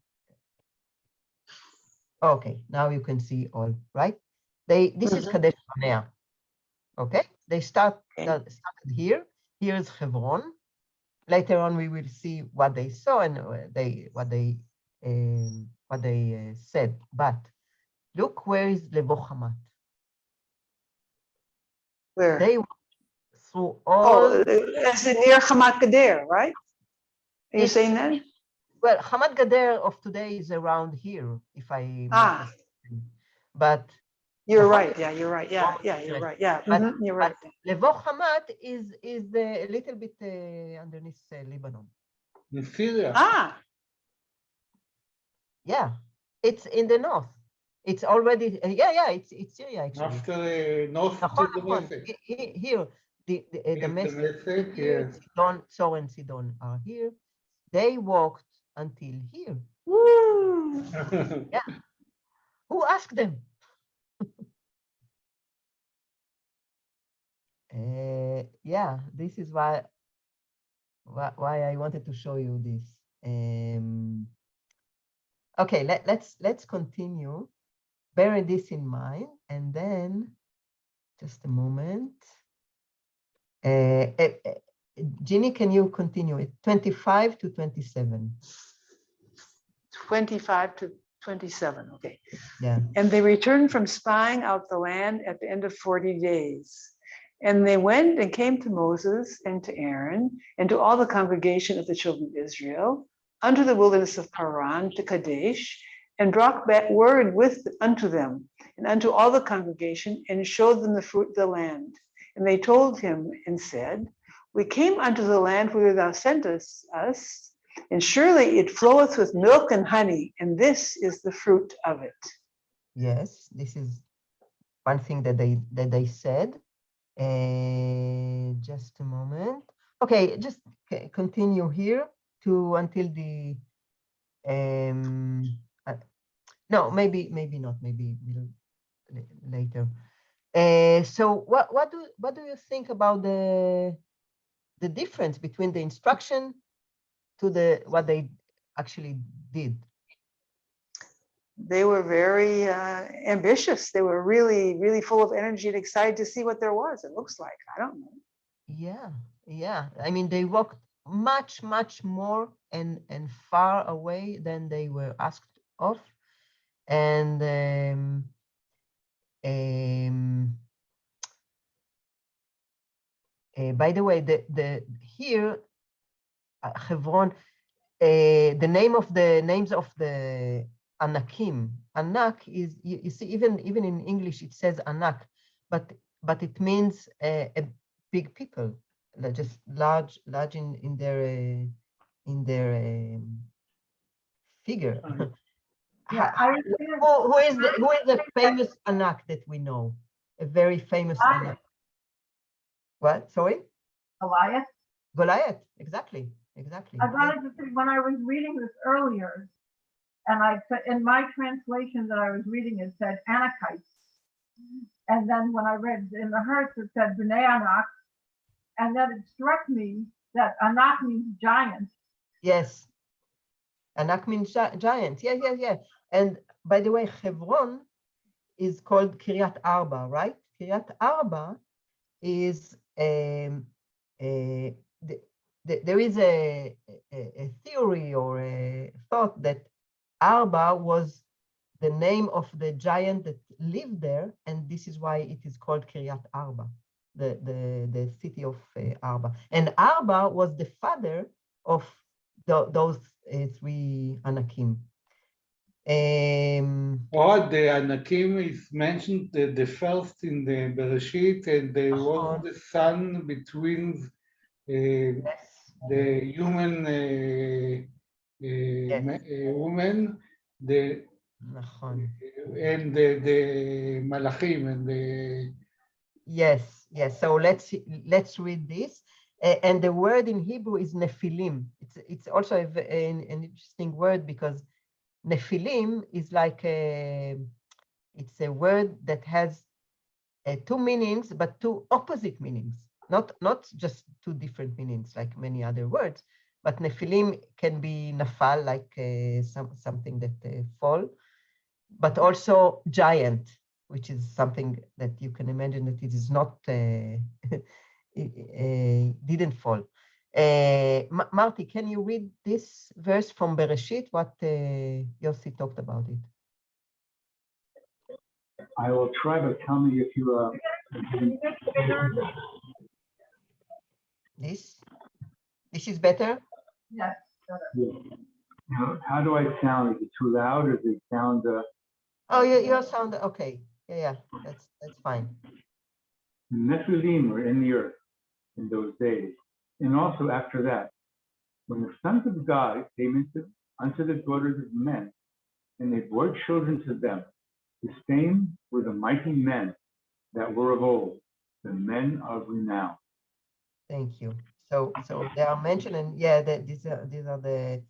Speaker 1: Okay, now you can see all, right? This is Kadesh Barnea. Okay, they started here. Here's Hebron. Later on, we will see what they saw and what they said. But look, where is Levo Hamat?
Speaker 4: Where?
Speaker 1: They went through all.
Speaker 4: That's near Hamat Gader, right? Are you saying that?
Speaker 1: Well, Hamat Gader of today is around here, if I. But
Speaker 4: you're right. Yeah, you're right. Yeah, you're right. Yeah, you're right.
Speaker 1: Levo Hamat is a little bit underneath Lebanon.
Speaker 5: In Syria.
Speaker 1: Yeah, it's in the north. It's already it's Syria actually.
Speaker 5: After North Damascus.
Speaker 1: Here, the Damascus,
Speaker 5: here,
Speaker 1: Sidon are here. They walked until here.
Speaker 4: Woo!
Speaker 1: Yeah. Who asked them? Yeah, this is why I wanted to show you this. Okay, let's continue. Bear this in mind, and then just a moment. Ginny, can you continue it? 25 to 27.
Speaker 4: 25 to 27, okay.
Speaker 1: Yeah.
Speaker 4: And they returned from spying out the land at the end of 40 days. And they went and came to Moses and to Aaron and to all the congregation of the children of Israel unto the wilderness of Paran to Kadesh, and brought back word unto them and unto all the congregation, and showed them the fruit of the land. And they told him and said, we came unto the land whither thou sentest us, and surely it floweth with milk and honey, and this is the fruit of it.
Speaker 1: Yes, this is one thing that they said. Just a moment. Okay, just continue here to until the no, maybe not. Maybe we'll later. So what do you think about the difference between the instruction to the what they actually did?
Speaker 4: They were very ambitious. They were really full of energy and excited to see what there was. It looks like, I don't know.
Speaker 1: Yeah. I mean, they walked much more and far away than they were asked of. And by the way, the here Hebron, the names of the Anakim. Anak is, you see, even in English it says Anak, but it means a big people, just large in their figure.
Speaker 2: Yeah,
Speaker 1: Who is the famous Anak that we know? A very famous Anak. What? Sorry?
Speaker 2: Goliath.
Speaker 1: Goliath. Exactly.
Speaker 2: I wanted to say, when I was reading this earlier, and in my translation that I was reading, it said Anakites. And then when I read in the Hertz, it said B'nai Anak. And then it struck me that Anak means giant.
Speaker 1: Yes. Anak means giant. Yeah. And by the way, Hebron is called Kiryat Arba, right? Kiryat Arba is there is a theory or a thought that Arba was the name of the giant that lived there, and this is why it is called Kiryat Arba, the city of Arba. And Arba was the father of those three Anakim.
Speaker 5: The Anakim is mentioned the first in the Bereshit, and there was the son between the human woman, and the Malachim, and the
Speaker 1: yes. So let's read this. And the word in Hebrew is Nephilim. It's also an interesting word because Nephilim is like it's a word that has two meanings, but two opposite meanings. Not just two different meanings like many other words, but Nephilim can be nafal, like something that fall, but also giant, which is something that you can imagine that it is not didn't fall. Marty, can you read this verse from Bereshit? What Yossi talked about it.
Speaker 6: I will try, but tell me if you
Speaker 1: This is better?
Speaker 2: Yes.
Speaker 6: How do I sound? Is it too loud, or does it sound?
Speaker 1: Oh, your sound okay. Yeah, that's fine.
Speaker 6: The Nephilim were in the earth in those days, and also after that, when the sons of God came unto the daughters of men, and they bore children to them. The same were the mighty men that were of old, the men of renown.
Speaker 1: Thank you. So they are mentioned, and yeah, these are the.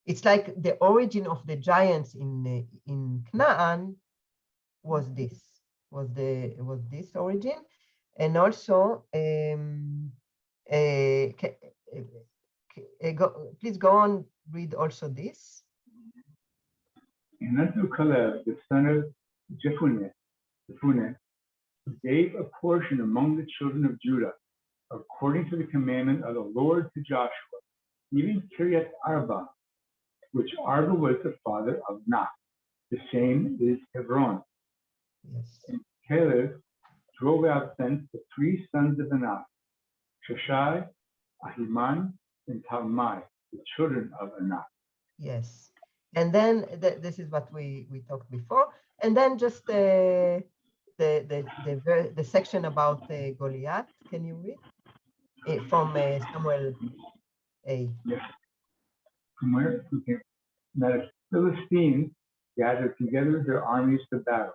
Speaker 1: It's like the origin of the giants in Canaan was this origin, and also please go on, read also this.
Speaker 6: And unto Caleb, the son of Jephunneh, gave a portion among the children of Judah, according to the commandment of the Lord to Joshua, even Kiryat Arba, which Arba was the father of Nak. The same is Hebron.
Speaker 1: Yes.
Speaker 6: And Caleb drove out thence the three sons of Anak, Sheshai, Ahiman, and Talmai, the children of Anak.
Speaker 1: Yes. And then this is what we talked before. And then just the section about Goliath. Can you read from Samuel A?
Speaker 6: Yes. From where? Okay. Now the Philistines gathered together their armies to battle,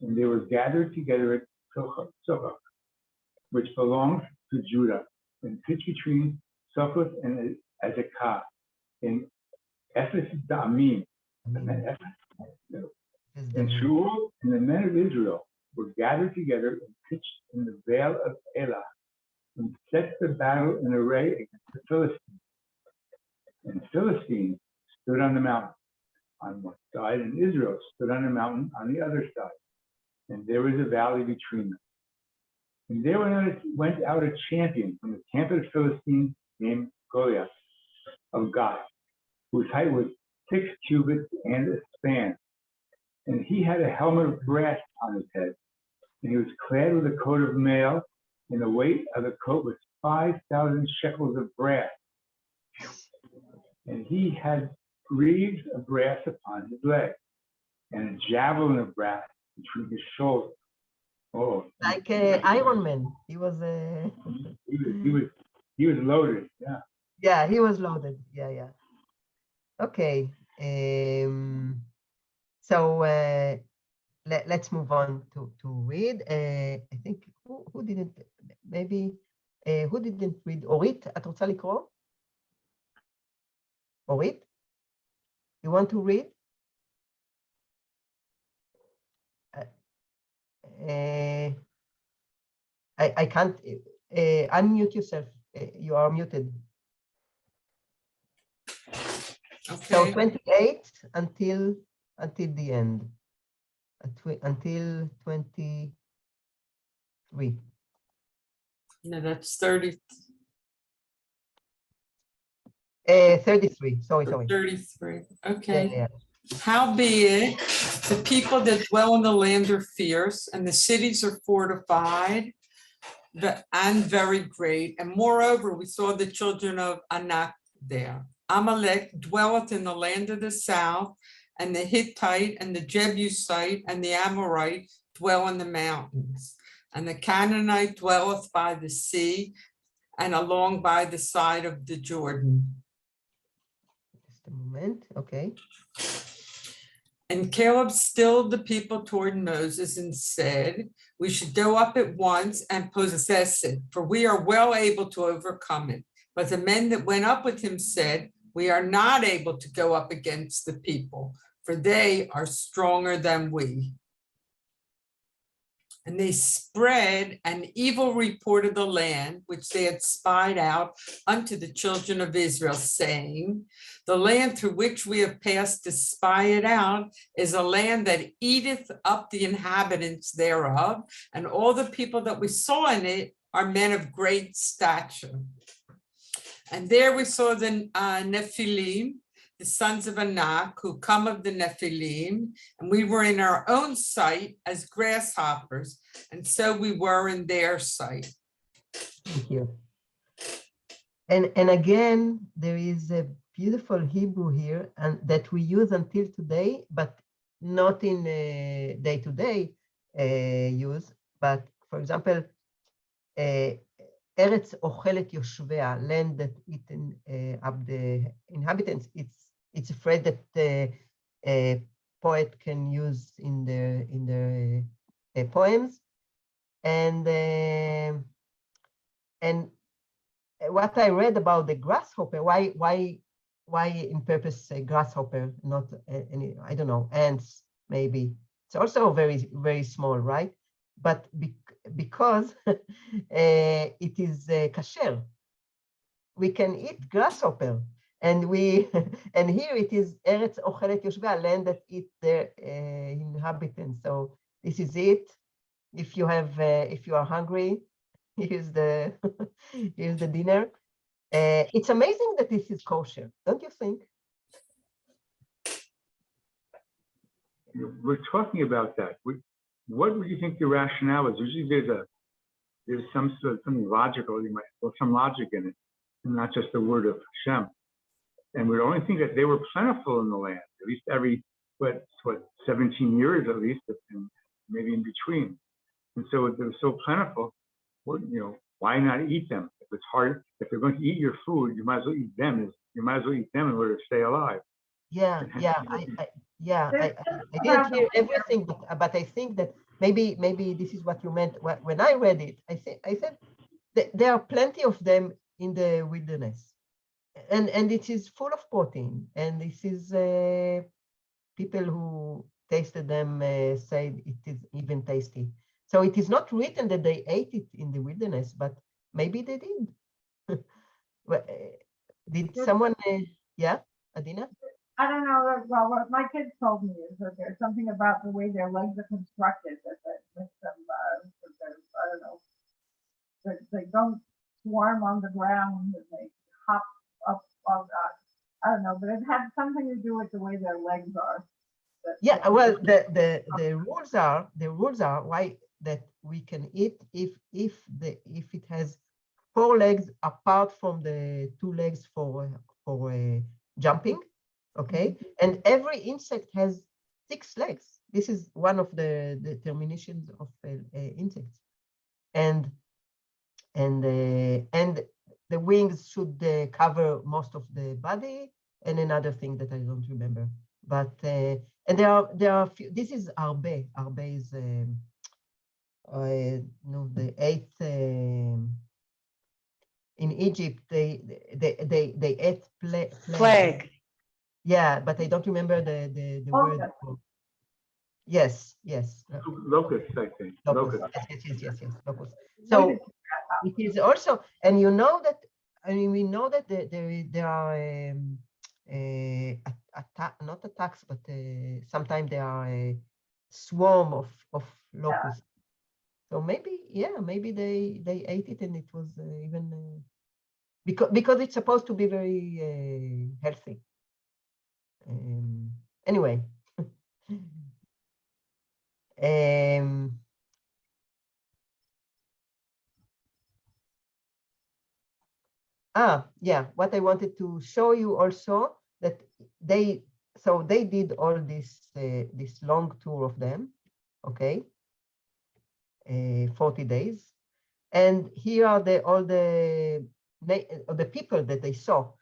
Speaker 6: and they were gathered together at Succoth, which belongs to Judah, and pitched between Succoth and Azekah in Ephes Damim. And Shaul and the men of Israel were gathered together and pitched in the vale of Elah, and set the battle in array against the Philistines. And the Philistines stood on the mountain on one side, and Israel stood on the mountain on the other side. And there was a valley between them. And there went out a champion from the camp of the Philistines named Goliath of Gath, whose height was 6 cubits and a span. And he had a helmet of brass on his head, and he was clad with a coat of mail, and the weight of the coat was 5,000 shekels of brass. And he had greaves of brass upon his leg, and a javelin of brass between his shoulders. Oh,
Speaker 1: like Iron Man. He was
Speaker 6: he was loaded. Yeah.
Speaker 1: Yeah, he was loaded. Yeah. Okay. So let's move on to read. I think who didn't, maybe who didn't read? אורית, את רוצה לקרוא? אורית? You want to read? I can't unmute yourself. You are muted.
Speaker 8: Okay.
Speaker 1: So 28 until the end. Until 23.
Speaker 8: No, that's 30.
Speaker 1: 33. Sorry.
Speaker 8: 33. Okay.
Speaker 1: Yeah.
Speaker 8: Howbeit, the people that dwell in the land are fierce, and the cities are fortified and very great. And moreover, we saw the children of Anak there. Amalek dwelleth in the land of the south, and the Hittite and the Jebusite and the Amorite dwell in the mountains. And the Canaanite dwelleth by the sea and along by the side of the Jordan.
Speaker 1: Just a moment. Okay.
Speaker 8: And Caleb stilled the people toward Moses and said, we should go up at once and possess it, for we are well able to overcome it. But the men that went up with him said, we are not able to go up against the people, for they are stronger than we. And they spread an evil report of the land, which they had spied out unto the children of Israel, saying, the land through which we have passed to spy it out is a land that eateth up the inhabitants thereof, and all the people that we saw in it are men of great stature. And there we saw the Nephilim, the sons of Anak, who come of the Nephilim, and we were in our own sight as grasshoppers, and so we were in their sight.
Speaker 1: Thank you. And again, there is a beautiful Hebrew here, and that we use until today, but not in day-to-day use. But for example, Eretz Ochelet Yoshvea, land that eaten up the inhabitants. It's a phrase that a poet can use in their poems, and what I read about the grasshopper, why in purpose say grasshopper, not any, I don't know, ants maybe. It's also very, very small, right? But because it is kasher, we can eat grasshopper, and and here it is Eretz Ochelet Yoshvea, land that eat their inhabitants. So this is it. If you are hungry, here's the dinner. It's amazing that this is kosher, don't you think?
Speaker 6: We're talking about that. What would you think the rationale is? Usually there's something logical, some logic in it, and not just the word of Hashem. And we'd only think that they were plentiful in the land, at least every, 17 years at least, and maybe in between. And so they were so plentiful, why not eat them? If it's hard, if they're going to eat your food, you might as well eat them. You might as well eat them in order to stay alive.
Speaker 1: Yeah, I didn't hear everything, but I think that maybe this is what you meant when I read it. I said that there are plenty of them in the wilderness, and it is full of protein. And this is people who tasted them say it is even tasty. So it is not written that they ate it in the wilderness, but maybe they did. Did someone? Yeah, Adina?
Speaker 2: I don't know. Well, what my kids told me is that there's something about the way their legs are constructed that makes them, I don't know, that they don't swarm on the ground and they hop up. I don't know, but it had something to do with the way their legs are.
Speaker 1: Yeah, well, the rules are why that we can eat if it has 4 legs apart from the 2 legs for jumping, okay? And every insect has 6 legs. This is one of the determinations of insects, and the wings should cover most of the body, and another thing that I don't remember, but and there are few, this is arbe. Arbe is no, the 8th in Egypt. They ate
Speaker 4: Plague.
Speaker 1: Yeah, but I don't remember the word. Yes.
Speaker 6: Locusts, I think.
Speaker 1: Locust. Yes. Locust. So it is also, and you know that, I mean, we know that there are not attacks, but sometimes there are a swarm of locusts. So maybe they ate it and it was even because it's supposed to be very healthy. Anyway. Yeah, what I wanted to show you also that they did all this long tour of them, okay, 40 days, and here are all the people that they saw.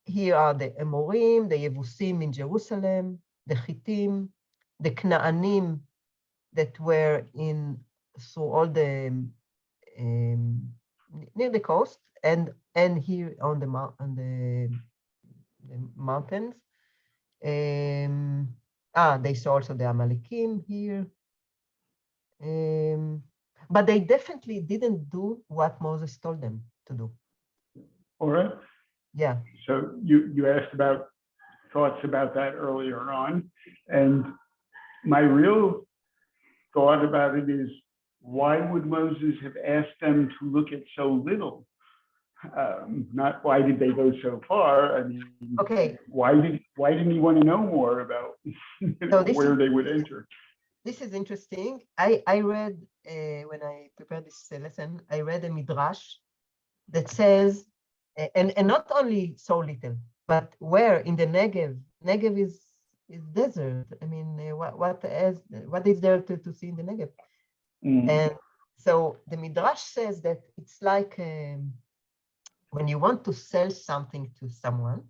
Speaker 1: Here are the Amorim, the Yevusim in Jerusalem, the Chittim, the Knaanim that were through all the near the coast and here on the mountains. They saw also the Amalekim here. But they definitely didn't do what Moses told them to do.
Speaker 3: All right.
Speaker 1: Yeah.
Speaker 3: So you asked about thoughts about that earlier on, and my real thought about it is, why would Moses have asked them to look at so little? Not why did they go so far? I mean,
Speaker 1: okay.
Speaker 3: Why didn't he want to know more about where they would enter?
Speaker 1: This is interesting. I read when I prepared this lesson, I read a midrash that says, and not only so little, but where in the Negev. Negev is desert. I mean, what is there to see in the Negev? And so the midrash says that it's like when you want to sell something to someone,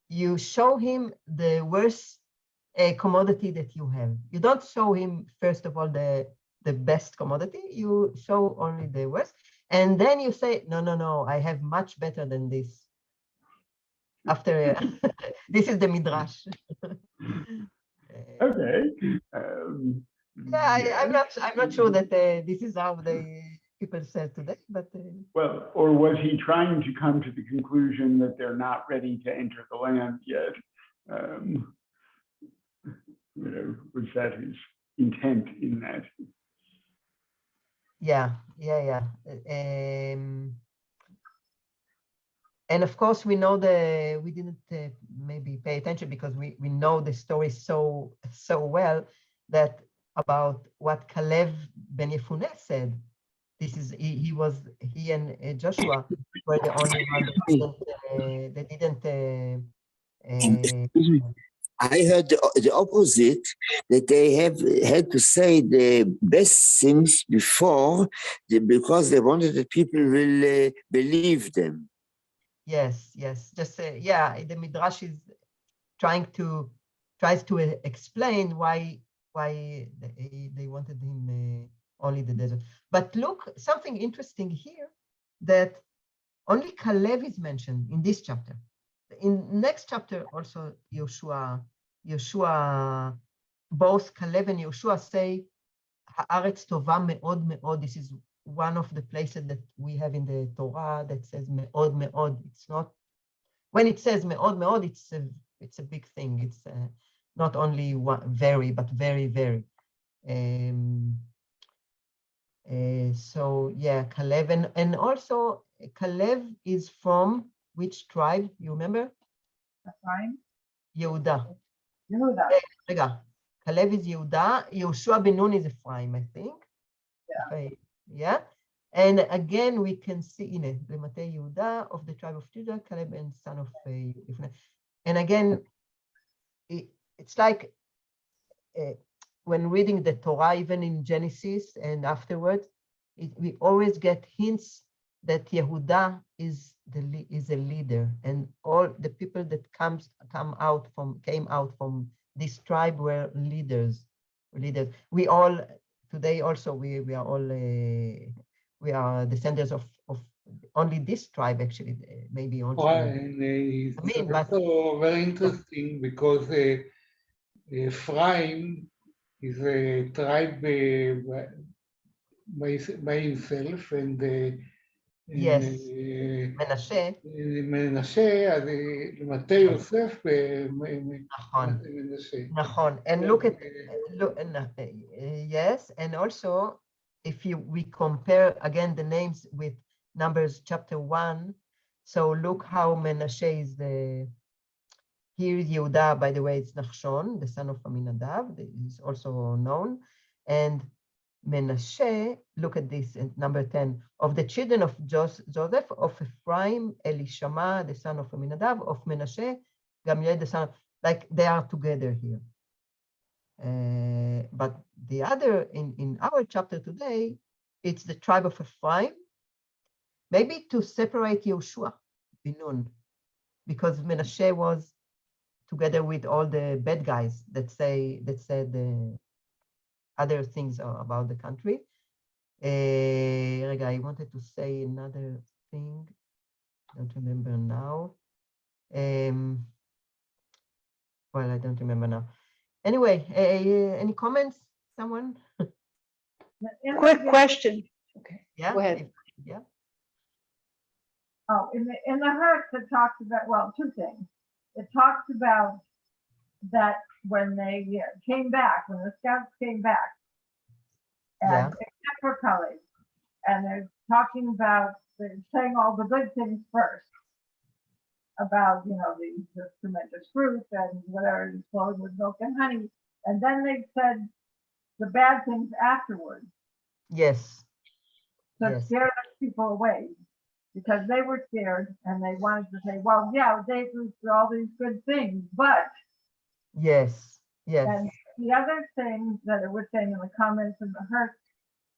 Speaker 1: you show him the worst commodity that you have. You don't show him, first of all, the best commodity. You show only the worst. And then you say, no, I have much better than this. After this is the midrash.
Speaker 3: Okay.
Speaker 1: I'm not sure that this is how the people say today, but
Speaker 3: well, or was he trying to come to the conclusion that they're not ready to enter the land yet? Was that his intent in that?
Speaker 1: Yeah. And of course, we know we didn't maybe pay attention because we know the story so well that about what Caleb ben Yefuneh said. This is he and Joshua were the only one that they didn't.
Speaker 9: Excuse me. I heard the opposite, that they have had to say the best things before, because they wanted that people will believe them.
Speaker 1: Yes, yes. Just yeah, the Midrash is tries to explain why they wanted him only the desert. But look, something interesting here, that only Caleb is mentioned in this chapter. In next chapter, also Yoshua, both Caleb and Yoshua say, Haaretz tova me'od me'od. This is one of the places that we have in the Torah that says me'od me'od. It's not, when it says me'od me'od, it's a big thing. It's not only one, very, but very, very. So yeah, Caleb, and also Caleb is from which tribe? You remember?
Speaker 2: Ephraim?
Speaker 1: Yehuda.
Speaker 2: Yehuda.
Speaker 1: Rega. Caleb is Yehuda. Yoshua ben Nun is Ephraim, I think.
Speaker 2: Yeah.
Speaker 1: Yeah. And again, we can see in it, Lemate Yehuda of the tribe of Judah, Caleb and son of Ephraim. And again, it's like when reading the Torah, even in Genesis and afterwards, we always get hints that Yehuda is a leader, and all the people that came out from this tribe were leaders. We all today also we are all we are descendants of only this tribe, actually, maybe also.
Speaker 5: It's also very interesting because Ephraim is a tribe by himself, and
Speaker 1: yes,
Speaker 5: מנשה, אז למטה יוסף מנשה.
Speaker 1: נכון. And look, yes, and also if we compare again the names with Numbers chapter 1, so look how Menashe is here is Yehuda, by the way, it's Nachshon, the son of Aminadab, he's also known, and Menashe, look at this in number 10, of the children of Joseph, of Ephraim, Elishama, the son of Aminadab, of Menashe, Gamliel, the son of, like they are together here. But the other, in our chapter today, it's the tribe of Ephraim, maybe to separate Yoshua, bin Nun, because Menashe was together with all the bad guys that said other things about the country. I wanted to say another thing. I don't remember now. Well, I don't remember now. Anyway, any comments? Someone?
Speaker 4: Quick question. Okay.
Speaker 1: Yeah.
Speaker 4: Go ahead.
Speaker 1: Yeah.
Speaker 2: Oh, in the Hurts, it talks about, well, two things. It talks about that when they came back, when the scouts came back, and except for Caleb, and they're talking about, they're saying all the good things first, about, you know, the tremendous fruit and whatever is flowing with milk and honey, and then they said the bad things afterwards.
Speaker 1: Yes.
Speaker 2: To scare people away, because they were scared and they wanted to say, well, yeah, they do all these good things, but.
Speaker 1: Yes, yes.
Speaker 2: And the other thing that it was saying in the comments in the Hurt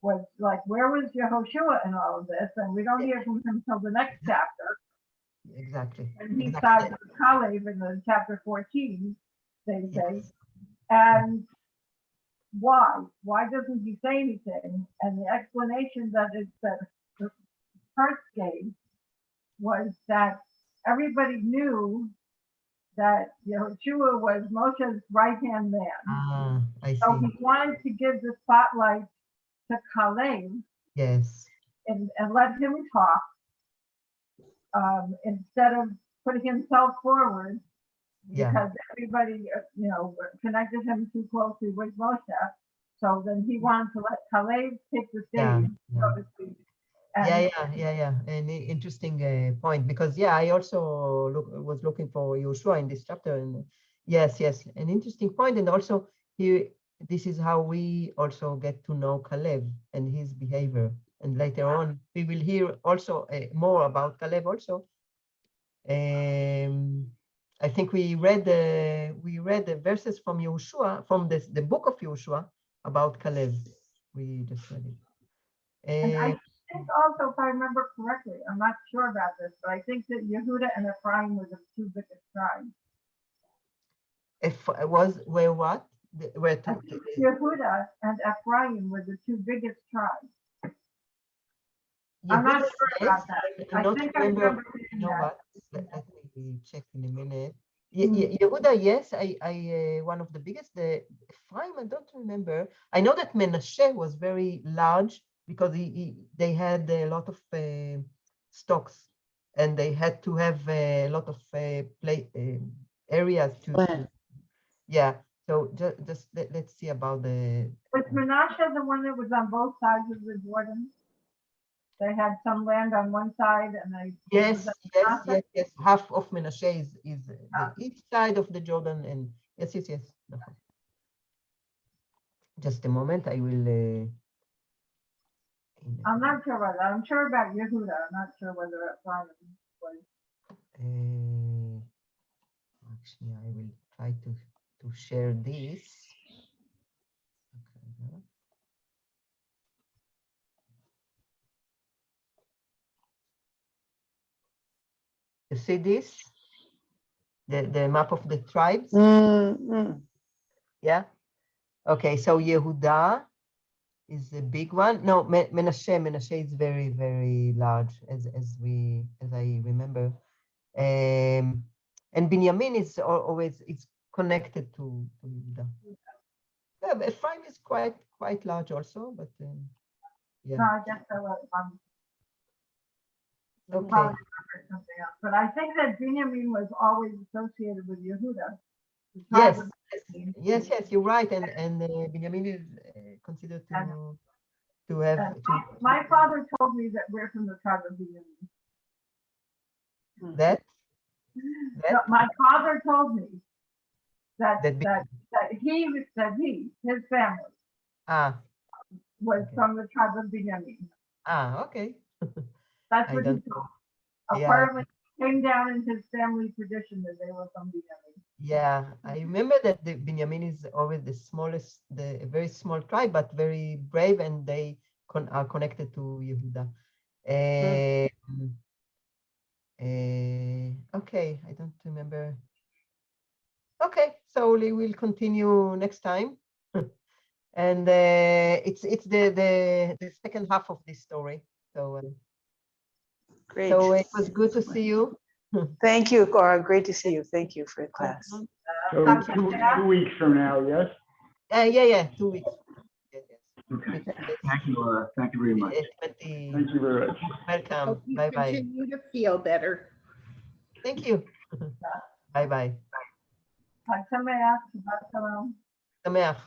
Speaker 2: was like, where was Yehoshua in all of this? And we don't hear from him until the next chapter.
Speaker 1: Exactly.
Speaker 2: And he sides with Caleb in the chapter 14, they say. And why? Why doesn't he say anything? And the explanation that the Hurt gave was that everybody knew that Yehoshua was Moshe's right-hand man.
Speaker 1: I see.
Speaker 2: So he wanted to give the spotlight to Caleb.
Speaker 1: Yes.
Speaker 2: And let him talk instead of putting himself forward, because everybody, you know, connected him too closely with Moshe. So then he wanted to let Caleb take the stage, so to speak. An
Speaker 1: interesting point, because I also was looking for Yoshua in this chapter, and yes, an interesting point. And also here, this is how we also get to know Caleb and his behavior. And later on, we will hear also more about Caleb also. I think we read the verses from Yehoshua, from the book of Yehoshua about Caleb. We just read it.
Speaker 2: And I think also, if I remember correctly, I'm not sure about this, but I think that Yehuda and Ephraim were the two biggest tribes.
Speaker 1: Where what? Where
Speaker 2: I
Speaker 1: to?
Speaker 2: think Yehuda and Ephraim were the two biggest tribes. I'm not sure about that. I think I remember
Speaker 1: You know
Speaker 2: that.
Speaker 1: what? Let me check in a minute. Yehuda, yes, I one of the biggest. The Ephraim, I don't remember. I know that Menashe was very large because they had a lot of stocks, and they had to have a lot of areas to. Yeah. So just let's see about the.
Speaker 2: Was Menashe the one that was on both sides of the Jordan? They had some land on one side and they.
Speaker 1: Yes. Half of Menashe is the east side of the Jordan, and yes. Just a moment, I will.
Speaker 2: I'm not sure about that. I'm sure about Yehuda. I'm not sure whether Ephraim was.
Speaker 1: Actually, I will try to share this. Okay. You see this? The map of the tribes? Yeah. Okay, so Yehuda is the big one. No, Menashe is very, very large, as I remember. And Binyamin is always connected to Yehuda. Yeah, Ephraim is quite large also, but yeah.
Speaker 2: No, I guess I was.
Speaker 1: Okay.
Speaker 2: Something else. But I think that Binyamin was always associated with Yehuda.
Speaker 1: Yes, you're right. And Binyamin is considered to have.
Speaker 2: My father told me that we're from the tribe of Binyamin.
Speaker 1: That?
Speaker 2: No, my father told me that his family was from the tribe of Binyamin.
Speaker 1: Okay.
Speaker 2: That's what he told me. Apparently, it came down in his family tradition that they were from Binyamin.
Speaker 1: Yeah, I remember that the Binyamin is always the smallest, a very small tribe, but very brave, and they are connected to Yehuda. Okay, I don't remember. Okay, so we will continue next time. And it's the second half of this story. So
Speaker 4: great.
Speaker 1: So it was good to see you.
Speaker 4: Thank you, Cora. Great to see you. Thank you for the class.
Speaker 3: So 2 weeks from now, yes?
Speaker 1: Yeah, 2 weeks. Yes.
Speaker 6: Okay. Thank you, Laura. Thank you very much.
Speaker 3: Thank you very much.
Speaker 1: Welcome. Bye-bye.
Speaker 7: Continue to feel better.
Speaker 1: Thank you. Bye-bye.
Speaker 2: Sameach, Shabbat Shalom.
Speaker 1: Sameach.